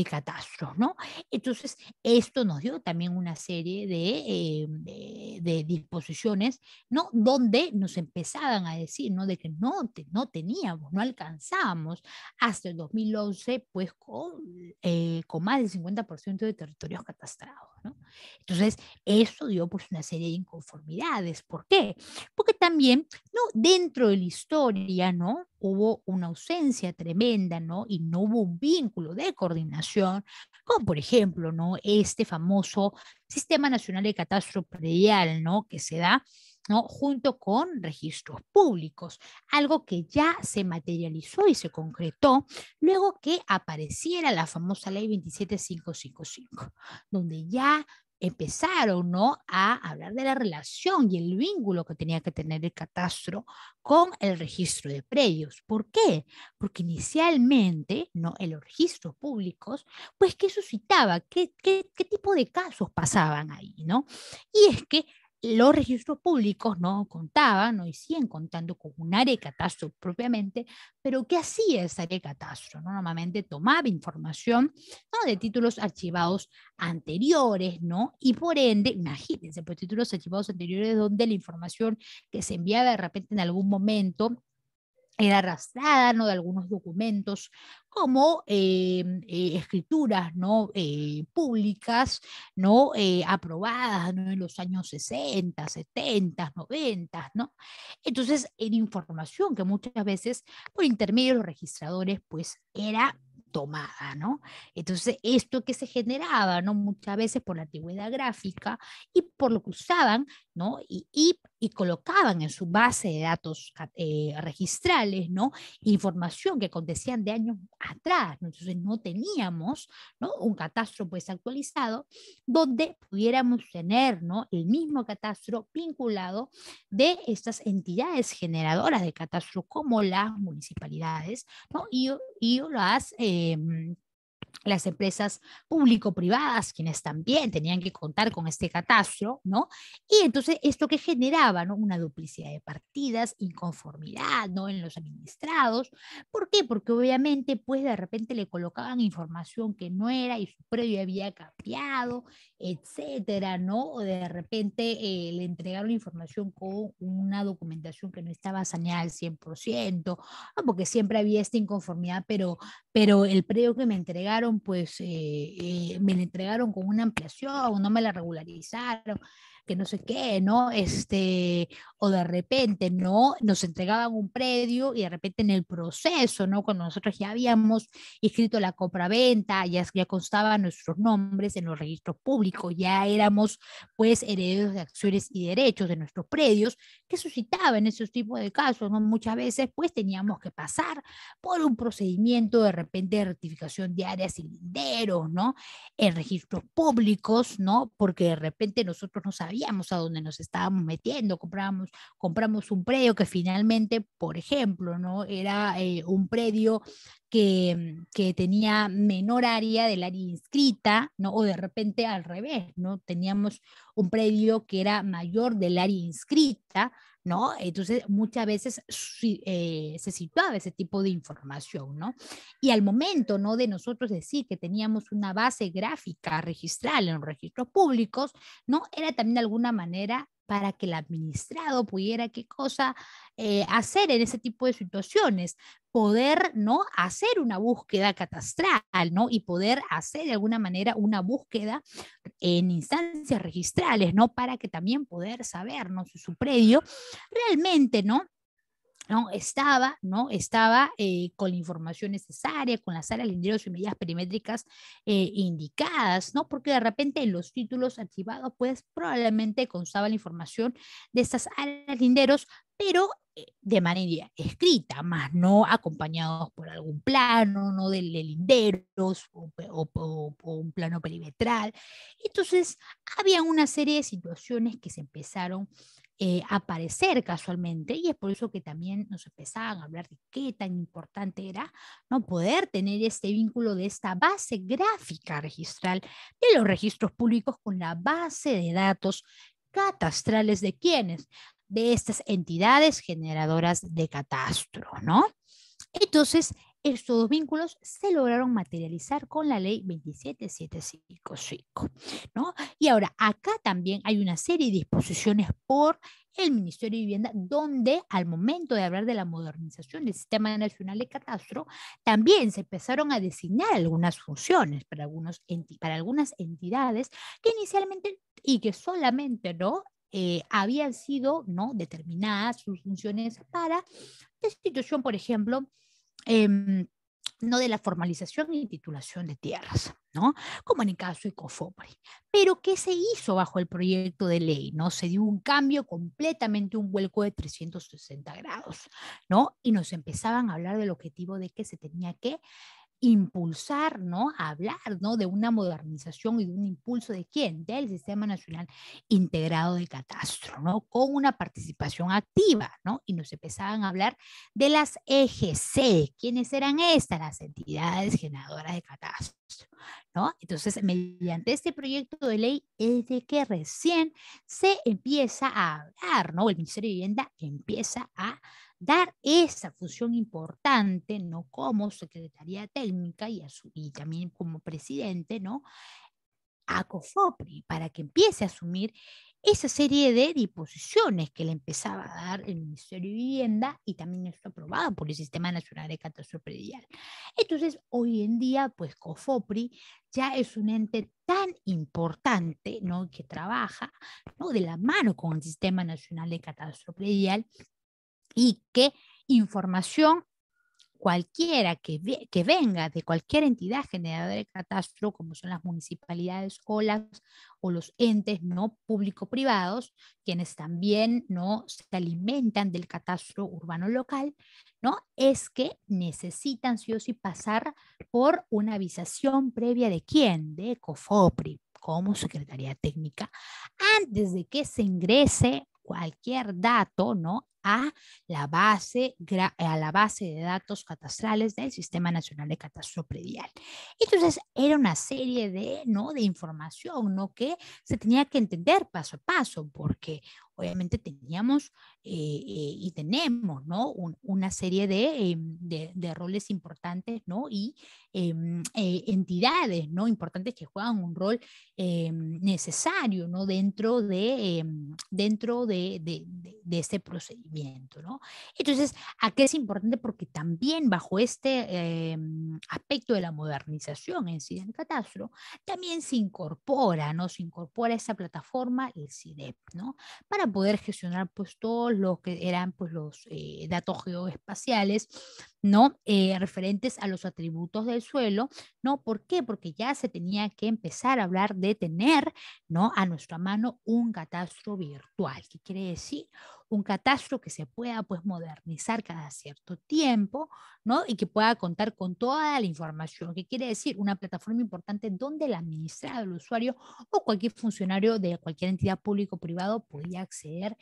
catastros, ¿no? Entonces, esto nos dio también una serie de disposiciones, ¿no?, donde nos empezaban a decir, ¿no?, de que no teníamos, no alcanzábamos hasta el 2011, pues con más del 50% de territorios catastrados, ¿no? Entonces, eso dio pues una serie de inconformidades. ¿Por qué? Porque también, ¿no?, dentro de la historia, ¿no?, hubo una ausencia tremenda, ¿no?, y no hubo un vínculo de coordinación, como por ejemplo, ¿no?, este famoso Sistema Nacional de Catastro Predial, ¿no?, que se da, ¿no?, junto con registros públicos, algo que ya se materializó y se concretó luego que apareciera la famosa Ley 27555, donde ya empezaron, ¿no?, a hablar de la relación y el vínculo que tenía que tener el catastro con el registro de predios. ¿Por qué? Porque inicialmente, ¿no?, en los registros públicos, pues, ¿qué suscitaba? ¿Qué tipo de casos pasaban ahí, no? Y es que los registros públicos no contaban, no y siguen contando con un área de catastro propiamente, pero ¿qué hacía esa área de catastro? ¿No? Normalmente tomaba información, ¿no?, de títulos archivados anteriores, ¿no? Y por ende, imagínense, pues títulos archivados anteriores donde la información que se enviaba de repente en algún momento era arrastrada, ¿no?, de algunos documentos como escrituras, ¿no?, públicas, ¿no?, aprobadas, ¿no?, en los años 60, 70, 90, ¿no? Entonces, era información que muchas veces por intermedio de los registradores, pues era tomada, ¿no? Entonces, esto que se generaba, ¿no?, muchas veces por la antigüedad gráfica y por lo que usaban, ¿no? Y colocaban en su base de datos registrales, ¿no?, información que acontecían de años atrás, ¿no? Entonces no teníamos, ¿no?, un catastro pues actualizado donde pudiéramos tener, ¿no?, el mismo catastro vinculado de estas entidades generadoras de catastro como las municipalidades, ¿no?, y las empresas público-privadas, quienes también tenían que contar con este catastro, ¿no? Y entonces esto que generaba, ¿no?, una duplicidad de partidas, inconformidad, ¿no?, en los administrados. ¿Por qué? Porque obviamente, pues de repente le colocaban información que no era y su predio había cambiado, etcétera, ¿no? O de repente le entregaron información con una documentación que no estaba saneada al 100%, ¿no?, porque siempre había esta inconformidad, pero el predio que me entregaron, pues me lo entregaron con una ampliación, no me la regularizaron, que no sé qué, ¿no? O de repente, ¿no?, nos entregaban un predio y de repente en el proceso, ¿no?, cuando nosotros ya habíamos inscrito la compraventa, ya constaban nuestros nombres en los registros públicos, ya éramos pues herederos de acciones y derechos de nuestros predios, que suscitaba en esos tipos de casos, ¿no? Muchas veces pues teníamos que pasar por un procedimiento de repente de rectificación de áreas y linderos, ¿no?, en registros públicos, ¿no?, porque de repente nosotros no sabíamos a dónde nos estábamos metiendo, compramos un predio que finalmente, por ejemplo, ¿no?, era un predio que tenía menor área del área inscrita, ¿no?, o de repente al revés, ¿no?, teníamos un predio que era mayor del área inscrita, ¿no? Entonces, muchas veces se situaba ese tipo de información, ¿no? Y al momento, ¿no?, de nosotros decir que teníamos una base gráfica registral en los registros públicos, ¿no?, era también de alguna manera para que el administrado pudiera qué cosa hacer en ese tipo de situaciones, poder, ¿no?, hacer una búsqueda catastral, ¿no?, y poder hacer de alguna manera una búsqueda en instancias registrales, ¿no?, para que también poder saber, ¿no?, si su predio realmente, estaba con la información necesaria, con las áreas linderos y medidas perimétricas indicadas, ¿no? Porque de repente en los títulos archivados, pues probablemente constaba la información de estas áreas linderos, pero de manera escrita, más no acompañados por algún plano, ¿no?, de linderos o un plano perimetral. Entonces, había una serie de situaciones que se empezaron aparecer casualmente, y es por eso que también nos empezaban a hablar de qué tan importante era, ¿no?, poder tener este vínculo de esta base gráfica registral de los registros públicos con la base de datos catastrales de quienes, de estas entidades generadoras de catastro, ¿no? Entonces, estos dos vínculos se lograron materializar con la ley 27755, ¿no? Y ahora, acá también hay una serie de disposiciones por el Ministerio de Vivienda, donde al momento de hablar de la modernización del Sistema Nacional de Catastro, también se empezaron a designar algunas funciones para, para algunas entidades que inicialmente y que solamente, ¿no?, habían sido, ¿no?, determinadas sus funciones para destitución, por ejemplo, em, no de la formalización y titulación de tierras, ¿no?, como en el caso de Cofopri. Pero ¿qué se hizo bajo el proyecto de ley? ¿No? Se dio un cambio completamente, un vuelco de 360 grados, ¿no? Y nos empezaban a hablar del objetivo de que se tenía que impulsar, ¿no? Hablar, ¿no? De una modernización y de un impulso de quién? Del Sistema Nacional Integrado de Catastro, ¿no? Con una participación activa, ¿no? Y nos empezaban a hablar de las EGC. ¿Quiénes eran estas? Las entidades generadoras de catastro, ¿no? Entonces, mediante este proyecto de ley es de que recién se empieza a hablar, ¿no? El Ministerio de Vivienda empieza a dar esa función importante, ¿no? Como Secretaría Técnica y también como presidente, ¿no? A COFOPRI para que empiece a asumir esa serie de disposiciones que le empezaba a dar el Ministerio de Vivienda y también esto aprobado por el Sistema Nacional de Catastro Predial. Entonces, hoy en día, pues COFOPRI ya es un ente tan importante, ¿no? Que trabaja, ¿no? De la mano con el Sistema Nacional de Catastro Predial y que información cualquiera que venga de cualquier entidad generadora de catastro, como son las municipalidades o los entes no público-privados, quienes también no se alimentan del catastro urbano local, ¿no? Es que necesitan sí o sí pasar por una avisación previa de quién, de COFOPRI, como Secretaría Técnica, antes de que se ingrese cualquier dato, ¿no? A la base de datos catastrales del Sistema Nacional de Catastro Predial. Entonces, era una serie de, ¿no? de información, ¿no? Que se tenía que entender paso a paso, porque obviamente teníamos y tenemos, ¿no? Una serie de roles importantes, ¿no? Y entidades, ¿no? Importantes que juegan un rol necesario, ¿no? Dentro de este procedimiento, ¿no? Entonces, ¿a qué es importante? Porque también bajo este aspecto de la modernización en sí del catastro, también se incorpora, ¿no? Se incorpora esa plataforma, el CIDEP, ¿no? Para poder gestionar pues todos los que eran pues los datos geoespaciales, ¿no? Referentes a los atributos del suelo, ¿no? ¿Por qué? Porque ya se tenía que empezar a hablar de tener, ¿no? A nuestra mano un catastro virtual. ¿Qué quiere decir? Un catastro que se pueda pues modernizar cada cierto tiempo, ¿no? Y que pueda contar con toda la información. ¿Qué quiere decir? Una plataforma importante donde el administrador, el usuario o cualquier funcionario de cualquier entidad pública o privado podía acceder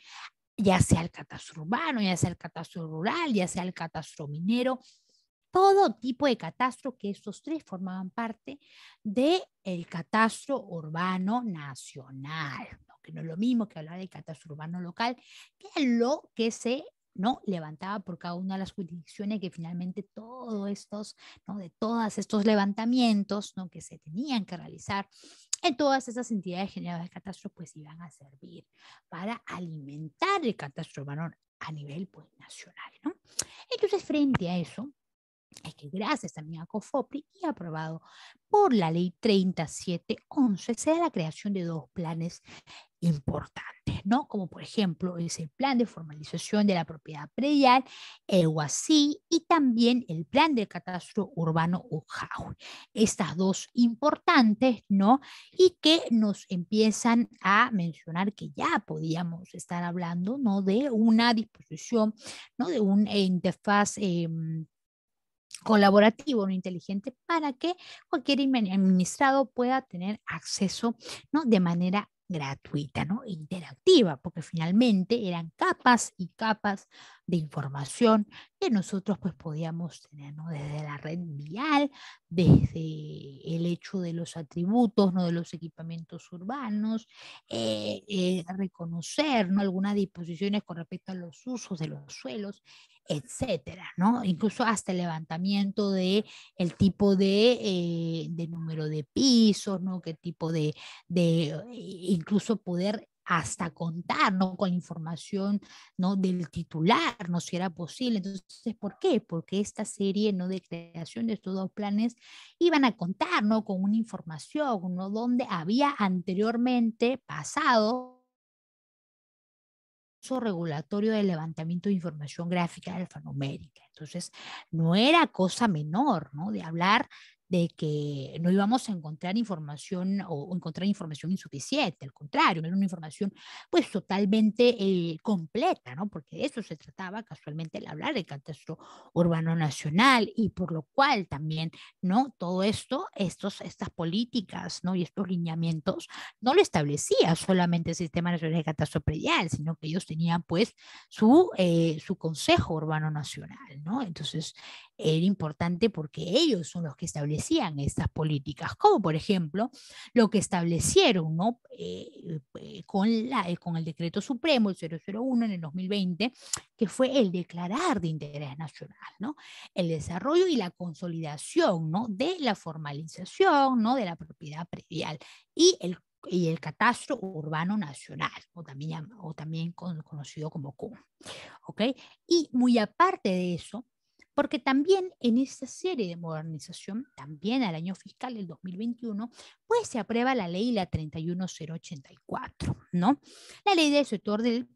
ya sea el catastro urbano, ya sea el catastro rural, ya sea el catastro minero, todo tipo de catastro, que estos tres formaban parte del catastro urbano nacional, ¿no? Que no es lo mismo que hablar del catastro urbano local, que es lo que se, ¿no? levantaba por cada una de las jurisdicciones, que finalmente todos estos, ¿no? de todos estos levantamientos, ¿no? que se tenían que realizar en todas esas entidades generadoras de catastro, pues iban a servir para alimentar el catastro urbano a nivel pues, nacional, ¿no? Entonces, frente a eso, es que gracias también a COFOPRI y aprobado por la ley 3711, se da la creación de dos planes importantes, ¿no? Como por ejemplo es el plan de formalización de la propiedad predial, el WASI, y también el plan del catastro urbano UJAU. Estas dos importantes, ¿no? Y que nos empiezan a mencionar que ya podíamos estar hablando, ¿no? De una disposición, ¿no? De una interfaz colaborativo, no inteligente, para que cualquier administrado pueda tener acceso, ¿no? de manera gratuita, ¿no? interactiva, porque finalmente eran capas y capas de información que nosotros pues podíamos tener, ¿no? desde la red vial, desde el hecho de los atributos, ¿no? de los equipamientos urbanos, reconocer, ¿no? algunas disposiciones con respecto a los usos de los suelos, etcétera, ¿no? Incluso hasta el levantamiento de el tipo de número de pisos, ¿no? Qué tipo incluso poder hasta contar, ¿no? Con la información, ¿no? del titular, ¿no? Si era posible. Entonces, ¿por qué? Porque esta serie, ¿no? de creación de estos dos planes iban a contar, ¿no? Con una información, ¿no? Donde había anteriormente pasado regulatorio de levantamiento de información gráfica alfanumérica. Entonces, no era cosa menor, ¿no? De hablar de que no íbamos a encontrar información o encontrar información insuficiente, al contrario, era una información pues totalmente completa, ¿no? Porque de eso se trataba casualmente al hablar del catastro urbano nacional y por lo cual también, ¿no? Todo esto, estas políticas, ¿no? Y estos lineamientos no lo establecía solamente el Sistema Nacional de Catastro Predial, sino que ellos tenían pues su Consejo Urbano Nacional, ¿no? Entonces era importante porque ellos son los que establecían estas políticas, como por ejemplo lo que establecieron, ¿no? Con el Decreto Supremo, el 001 en el 2020, que fue el declarar de interés nacional, ¿no? El desarrollo y la consolidación, ¿no? De la formalización, ¿no? De la propiedad predial y el catastro urbano nacional, o también conocido como CUM. ¿Ok? Y muy aparte de eso, porque también en esta serie de modernización, también al año fiscal del 2021, pues se aprueba la ley la 31084, ¿no? La ley del sector del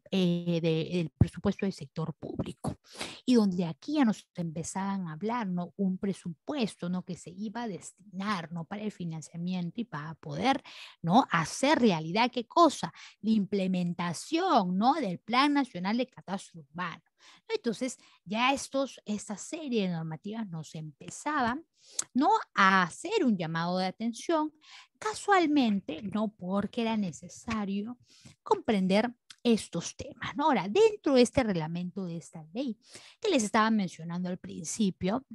presupuesto del sector público. Y donde aquí ya nos empezaban a hablar, ¿no? Un presupuesto, ¿no? Que se iba a destinar, ¿no? Para el financiamiento y para poder, ¿no? Hacer realidad, ¿qué cosa? La implementación, ¿no? Del Plan Nacional de Catastro Urbano. Entonces, ya esta serie de normativas nos empezaban, ¿no? A hacer un llamado de atención, casualmente, no porque era necesario comprender estos temas, ¿no? Ahora, dentro de este reglamento de esta ley que les estaba mencionando al principio,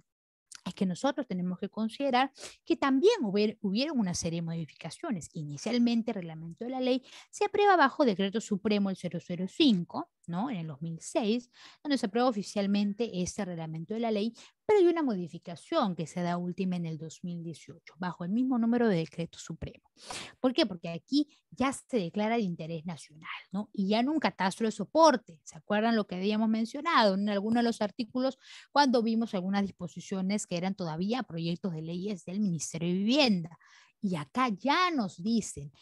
es que nosotros tenemos que considerar que también hubieron una serie de modificaciones. Inicialmente, el reglamento de la ley se aprueba bajo Decreto Supremo el 005, ¿no? En el 2006, donde se aprueba oficialmente este reglamento de la ley, pero hay una modificación que se da última en el 2018, bajo el mismo número de Decreto Supremo. ¿Por qué? Porque aquí ya se declara de interés nacional, ¿no? Y ya en un catastro de soporte. ¿Se acuerdan lo que habíamos mencionado en algunos de los artículos cuando vimos algunas disposiciones que eran todavía proyectos de leyes del Ministerio de Vivienda? Y acá ya nos dicen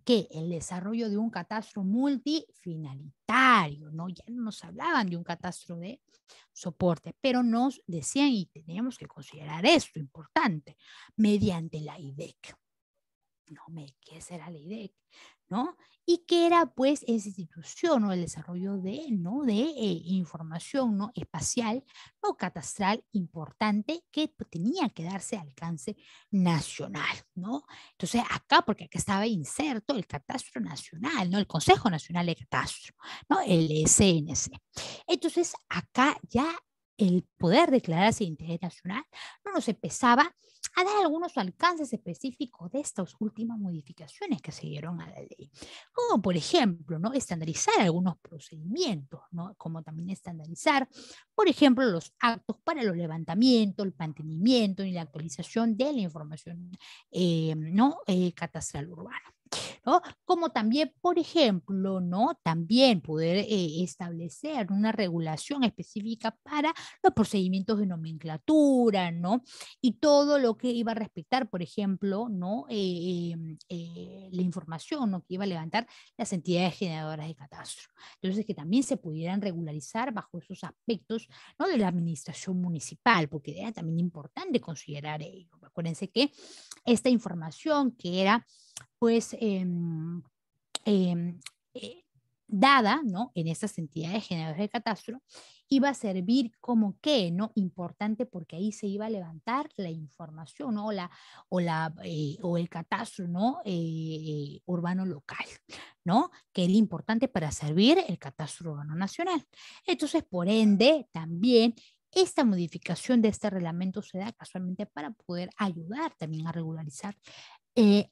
que el desarrollo de un catastro multifinalitario, ¿no? Ya no nos hablaban de un catastro de soporte, pero nos decían y teníamos que considerar esto importante, mediante la IDEC. ¿Qué será la IDEC? ¿No? Y que era pues esa institución, ¿no? El desarrollo de, ¿no? de información, ¿no? Espacial o catastral importante que pues, tenía que darse alcance nacional, ¿no? Entonces acá, porque acá estaba inserto el catastro nacional, ¿no? El Consejo Nacional de Catastro, ¿no? El SNC. Entonces acá ya el poder declararse de interés nacional no nos empezaba a dar algunos alcances específicos de estas últimas modificaciones que se dieron a la ley, como por ejemplo, ¿no? Estandarizar algunos procedimientos, ¿no? Como también estandarizar, por ejemplo, los actos para los levantamientos, el mantenimiento y la actualización de la información ¿no? Catastral urbana. ¿No? Como también, por ejemplo, ¿no? También poder establecer una regulación específica para los procedimientos de nomenclatura, ¿no? Y todo lo que iba a respetar, por ejemplo, ¿no? La información, ¿no? Que iba a levantar las entidades generadoras de catastro. Entonces, que también se pudieran regularizar bajo esos aspectos, ¿no? De la administración municipal, porque era también importante considerar ello. Acuérdense que esta información que era pues eh, eh, dada, ¿no? En estas entidades generadoras de catastro, iba a servir como que, ¿no? Importante porque ahí se iba a levantar la información, ¿no? O el catastro, ¿no? Urbano local, ¿no? Que era importante para servir el catastro urbano nacional. Entonces, por ende, también esta modificación de este reglamento se da casualmente para poder ayudar también a regularizar eh,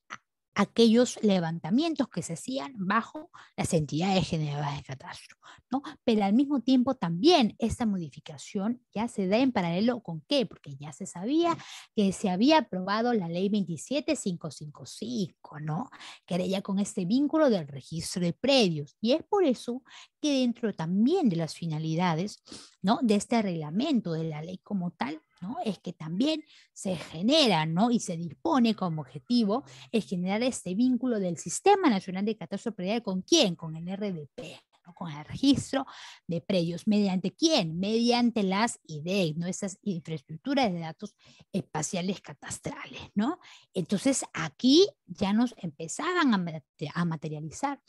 aquellos levantamientos que se hacían bajo las entidades generadoras de catastro, ¿no? Pero al mismo tiempo también esta modificación ya se da en paralelo con qué, porque ya se sabía que se había aprobado la ley 27555, ¿no? Que era ya con este vínculo del registro de predios. Y es por eso que dentro también de las finalidades, ¿no? De este reglamento de la ley como tal, ¿no? Es que también se genera, ¿no? Y se dispone como objetivo es generar este vínculo del Sistema Nacional de Catastro Predial con quién, con el RDP, ¿no? Con el registro de predios. ¿Mediante quién? Mediante las IDEC, ¿no? Esas infraestructuras de datos espaciales catastrales, ¿no? Entonces aquí ya nos empezaban a materializar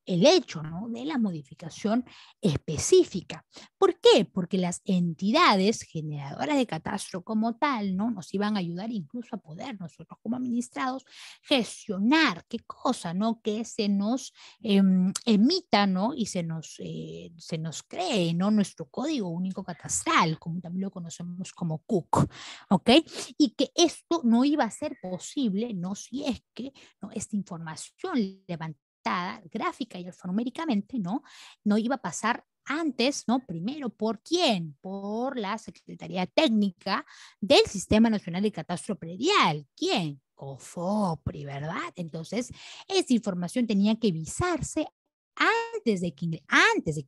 el hecho, ¿no? De la modificación específica. ¿Por qué? Porque las entidades generadoras de catastro como tal, ¿no? Nos iban a ayudar incluso a poder nosotros como administrados gestionar qué cosa, ¿no? Que se nos emita, ¿no? Y se nos cree, ¿no? Nuestro código único catastral, como también lo conocemos como CUC, ¿ok? Y que esto no iba a ser posible, ¿no? Si es que, ¿no? Esta información levantada gráfica y alfanuméricamente, ¿no? No iba a pasar antes, ¿no? Primero, ¿por quién? Por la Secretaría Técnica del Sistema Nacional de Catastro Predial. ¿Quién? COFOPRI, ¿verdad? Entonces, esa información tenía que visarse antes de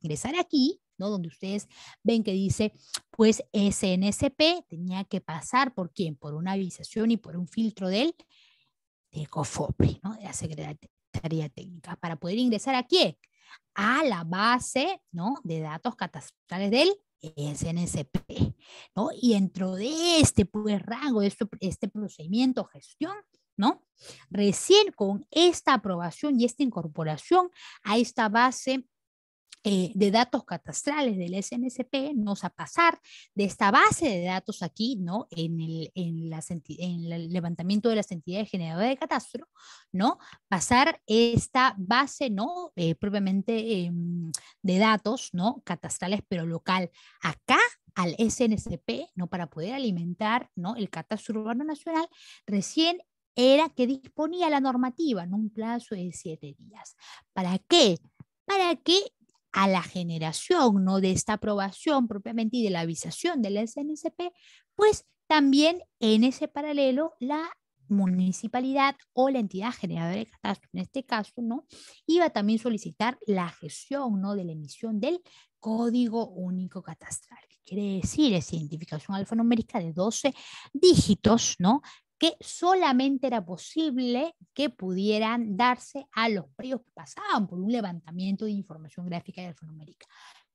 ingresar aquí, ¿no? Donde ustedes ven que dice, pues SNSP tenía que pasar por quién? Por una visación y por un filtro de COFOPRI, ¿no? De la Secretaría Técnica, para poder ingresar ¿a quién? A la base, ¿no? De datos catastrales del SNSP, ¿no? Y dentro de este pues, rango, de este procedimiento, gestión, ¿no? Recién con esta aprobación y esta incorporación a esta base de datos catastrales del SNSP, nos a pasar de esta base de datos aquí, ¿no? En el levantamiento de las entidades generadoras de catastro, ¿no? Pasar esta base, ¿no? Propiamente de datos, ¿no? Catastrales, pero local, acá al SNSP, ¿no? Para poder alimentar, ¿no? El catastro urbano nacional, recién era que disponía la normativa, en un plazo de 7 días. ¿Para qué? Para que a la generación, ¿no? De esta aprobación propiamente y de la avisación del SNSP, pues también en ese paralelo la municipalidad o la entidad generadora de catastro, en este caso, ¿no? Iba a también solicitar la gestión, ¿no? De la emisión del Código Único Catastral, que quiere decir es identificación alfanumérica de 12 dígitos, ¿no? Que solamente era posible que pudieran darse a los predios que pasaban por un levantamiento de información gráfica y alfanumérica.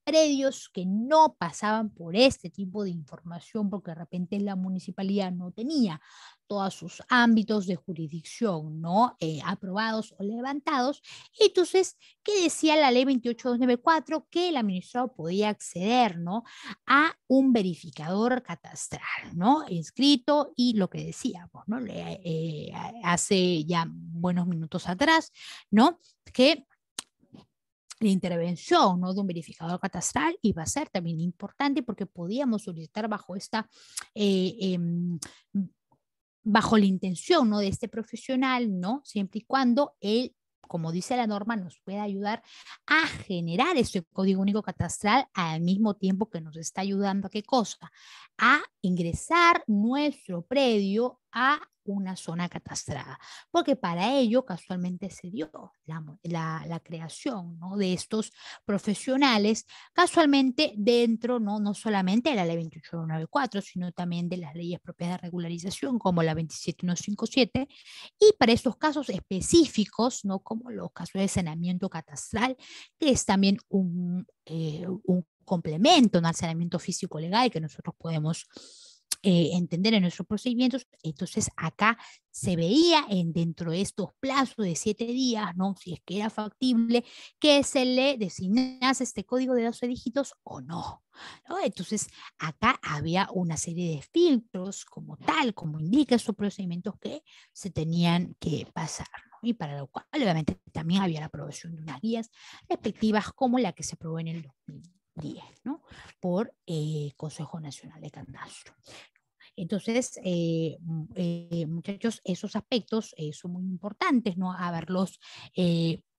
Predios que no pasaban por este tipo de información porque de repente la municipalidad no tenía todos sus ámbitos de jurisdicción, ¿no? Aprobados o levantados. Entonces, ¿qué decía la ley 28294? Que el administrado podía acceder, ¿no? A un verificador catastral, ¿no? Inscrito y lo que decíamos, ¿no? Hace ya buenos minutos atrás, ¿no? Que la intervención, ¿no? De un verificador catastral iba a ser también importante porque podíamos solicitar eh, eh, bajo la intención, ¿no? De este profesional, ¿no? Siempre y cuando él, como dice la norma, nos pueda ayudar a generar ese código único catastral al mismo tiempo que nos está ayudando a qué cosa, a ingresar nuestro predio a una zona catastrada, porque para ello casualmente se dio la creación, ¿no? De estos profesionales, casualmente dentro, ¿no? No solamente de la ley 28194, sino también de las leyes propias de regularización, como la 27157, y para estos casos específicos, ¿no? Como los casos de saneamiento catastral, que es también un complemento, ¿no? Al saneamiento físico legal que nosotros podemos entender en nuestros procedimientos. Entonces acá se veía dentro de estos plazos de 7 días, ¿no? Si es que era factible que se le designase este código de 12 dígitos o no, ¿no? Entonces acá había una serie de filtros como tal, como indica esos procedimientos que se tenían que pasar, ¿no? Y para lo cual obviamente también había la aprobación de unas guías respectivas como la que se aprobó en el 2010, ¿no? Por Consejo Nacional de Catastro. Entonces, muchachos, esos aspectos son muy importantes, ¿no? Haberlos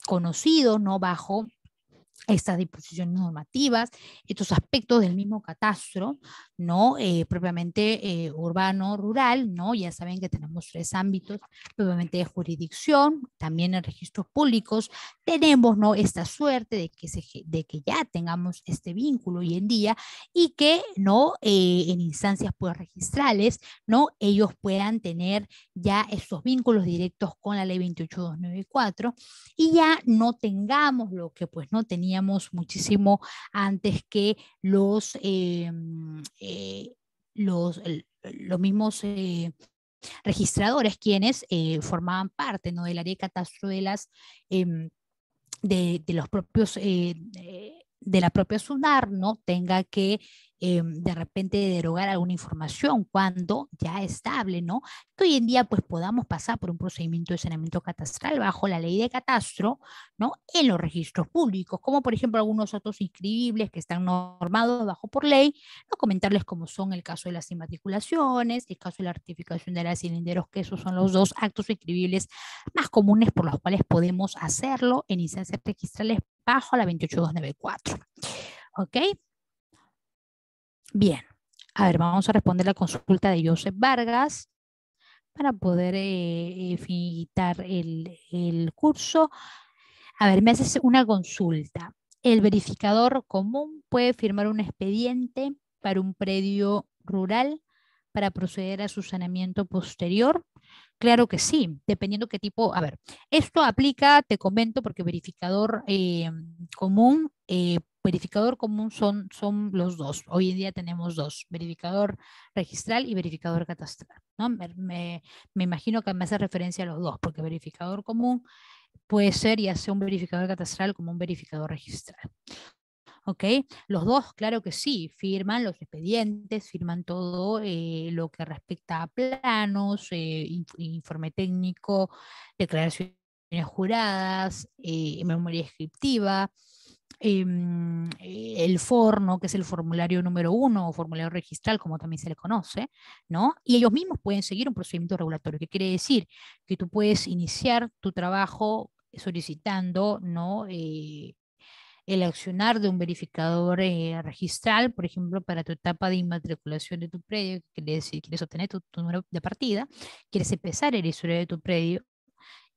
conocido, ¿no? Bajo estas disposiciones normativas, estos aspectos del mismo catastro, ¿no? Propiamente urbano, rural, ¿no? Ya saben que tenemos 3 ámbitos, propiamente de jurisdicción, también en registros públicos, tenemos, ¿no? Esta suerte de que ya tengamos este vínculo hoy en día y que, ¿no? En instancias pues registrales, ¿no? Ellos puedan tener ya estos vínculos directos con la ley 28294 y ya no tengamos lo que pues no teníamos teníamos muchísimo antes que los mismos registradores quienes formaban parte, ¿no?, del área de catastro em, de los propios, de la propia SUNAR, ¿no?, tenga que de repente derogar alguna información cuando ya estable, ¿no? Que hoy en día pues podamos pasar por un procedimiento de saneamiento catastral bajo la ley de catastro, ¿no?, en los registros públicos, como por ejemplo algunos actos inscribibles que están normados bajo por ley, no comentarles cómo son el caso de las inmatriculaciones, el caso de la rectificación de las cilinderos, que esos son los dos actos inscribibles más comunes por los cuales podemos hacerlo en instancias registrales bajo la 28294. ¿Ok? Bien. A ver, vamos a responder la consulta de Joseph Vargas para poder finiquitar el curso. A ver, me haces una consulta. ¿El verificador común puede firmar un expediente para un predio rural para proceder a su saneamiento posterior? Claro que sí, dependiendo qué tipo. A ver, esto aplica, te comento, porque verificador común son los dos. Hoy en día tenemos dos, verificador registral y verificador catastral, ¿no? Me imagino que me hace referencia a los dos, porque verificador común puede ser ya sea un verificador catastral como un verificador registral. ¿Ok? Los dos, claro que sí, firman los expedientes, firman todo lo que respecta a planos, informe técnico, declaraciones juradas, memoria descriptiva, el FOR, que es el formulario número 1 o formulario registral, como también se le conoce, ¿no? Y ellos mismos pueden seguir un procedimiento regulatorio, que quiere decir que tú puedes iniciar tu trabajo solicitando, ¿no?, el accionar de un verificador registral, por ejemplo, para tu etapa de inmatriculación de tu predio, que quiere decir, quieres obtener tu número de partida, quieres empezar el historial de tu predio,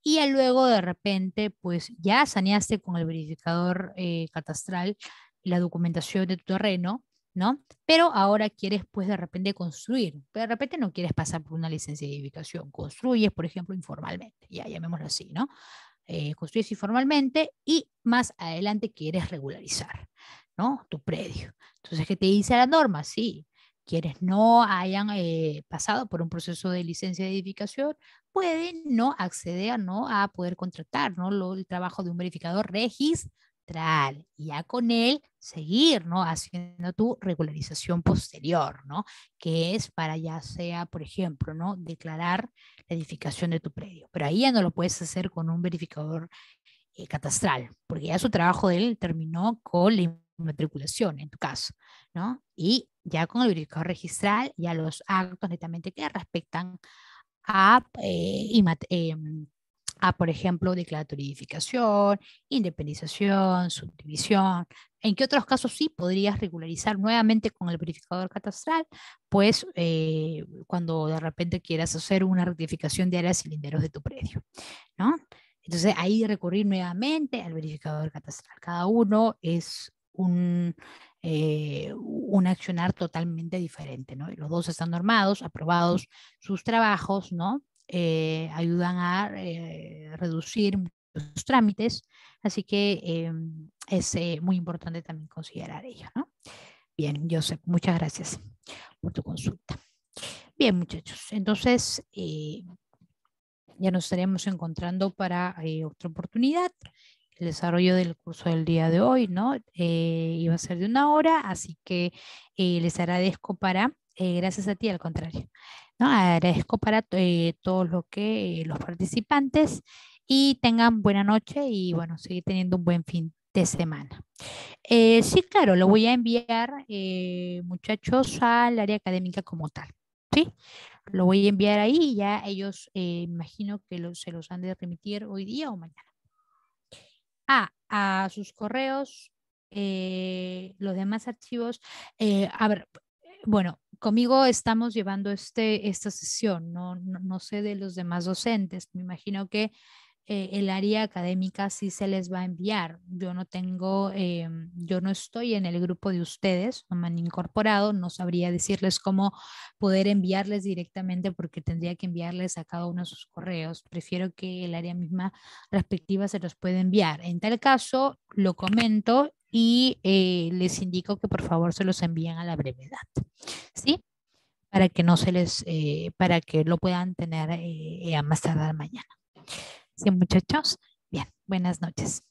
y ya luego de repente, pues ya saneaste con el verificador catastral la documentación de tu terreno, ¿no? Pero ahora quieres, pues de repente construir, pero de repente no quieres pasar por una licencia de edificación, construyes, por ejemplo, informalmente, ya llamémoslo así, ¿no? Construyes informalmente y más adelante quieres regularizar, ¿no?, tu predio. Entonces, ¿qué te dice la norma? Sí, quienes no hayan pasado por un proceso de licencia de edificación pueden no acceder, ¿no?, a poder contratar, ¿no?, el trabajo de un verificador registral y ya con él seguir, ¿no?, haciendo tu regularización posterior, ¿no?, que es para ya sea, por ejemplo, ¿no?, declarar la edificación de tu predio. Pero ahí ya no lo puedes hacer con un verificador catastral, porque ya su trabajo de él terminó con la inmatriculación, en tu caso, ¿no? Y ya con el verificador registral, ya los actos netamente que respectan a, por ejemplo, declaratoria de edificación, independización, subdivisión. ¿En qué otros casos sí podrías regularizar nuevamente con el verificador catastral? Pues cuando de repente quieras hacer una rectificación de áreas cilinderos de tu predio, ¿no? Entonces ahí recurrir nuevamente al verificador catastral. Cada uno es un accionar totalmente diferente, ¿no? Y los dos están normados, aprobados sus trabajos, ¿no? Ayudan a reducir los trámites, así que es muy importante también considerar ello, ¿no? Bien, Joseph, muchas gracias por tu consulta. Bien, muchachos, entonces ya nos estaremos encontrando para otra oportunidad. El desarrollo del curso del día de hoy, ¿no? Iba a ser de 1 hora, así que les agradezco gracias a ti, al contrario, ¿no? Agradezco para todos los participantes y tengan buena noche y bueno, seguir teniendo un buen fin de semana. Sí, claro, lo voy a enviar, muchachos, al área académica como tal, ¿sí? Lo voy a enviar ahí y ya ellos, imagino que se los han de remitir hoy día o mañana. A sus correos, los demás archivos. A ver, bueno, conmigo estamos llevando esta sesión, no sé de los demás docentes. Me imagino que el área académica sí se les va a enviar. Yo no tengo, yo no estoy en el grupo de ustedes, no me han incorporado, no sabría decirles cómo poder enviarles directamente porque tendría que enviarles a cada uno de sus correos. Prefiero que el área misma respectiva se los pueda enviar. En tal caso, lo comento y les indico que por favor se los envíen a la brevedad, ¿sí? Para que no se les, para que lo puedan tener a más tardar mañana. Sí, muchachos. Bien, buenas noches.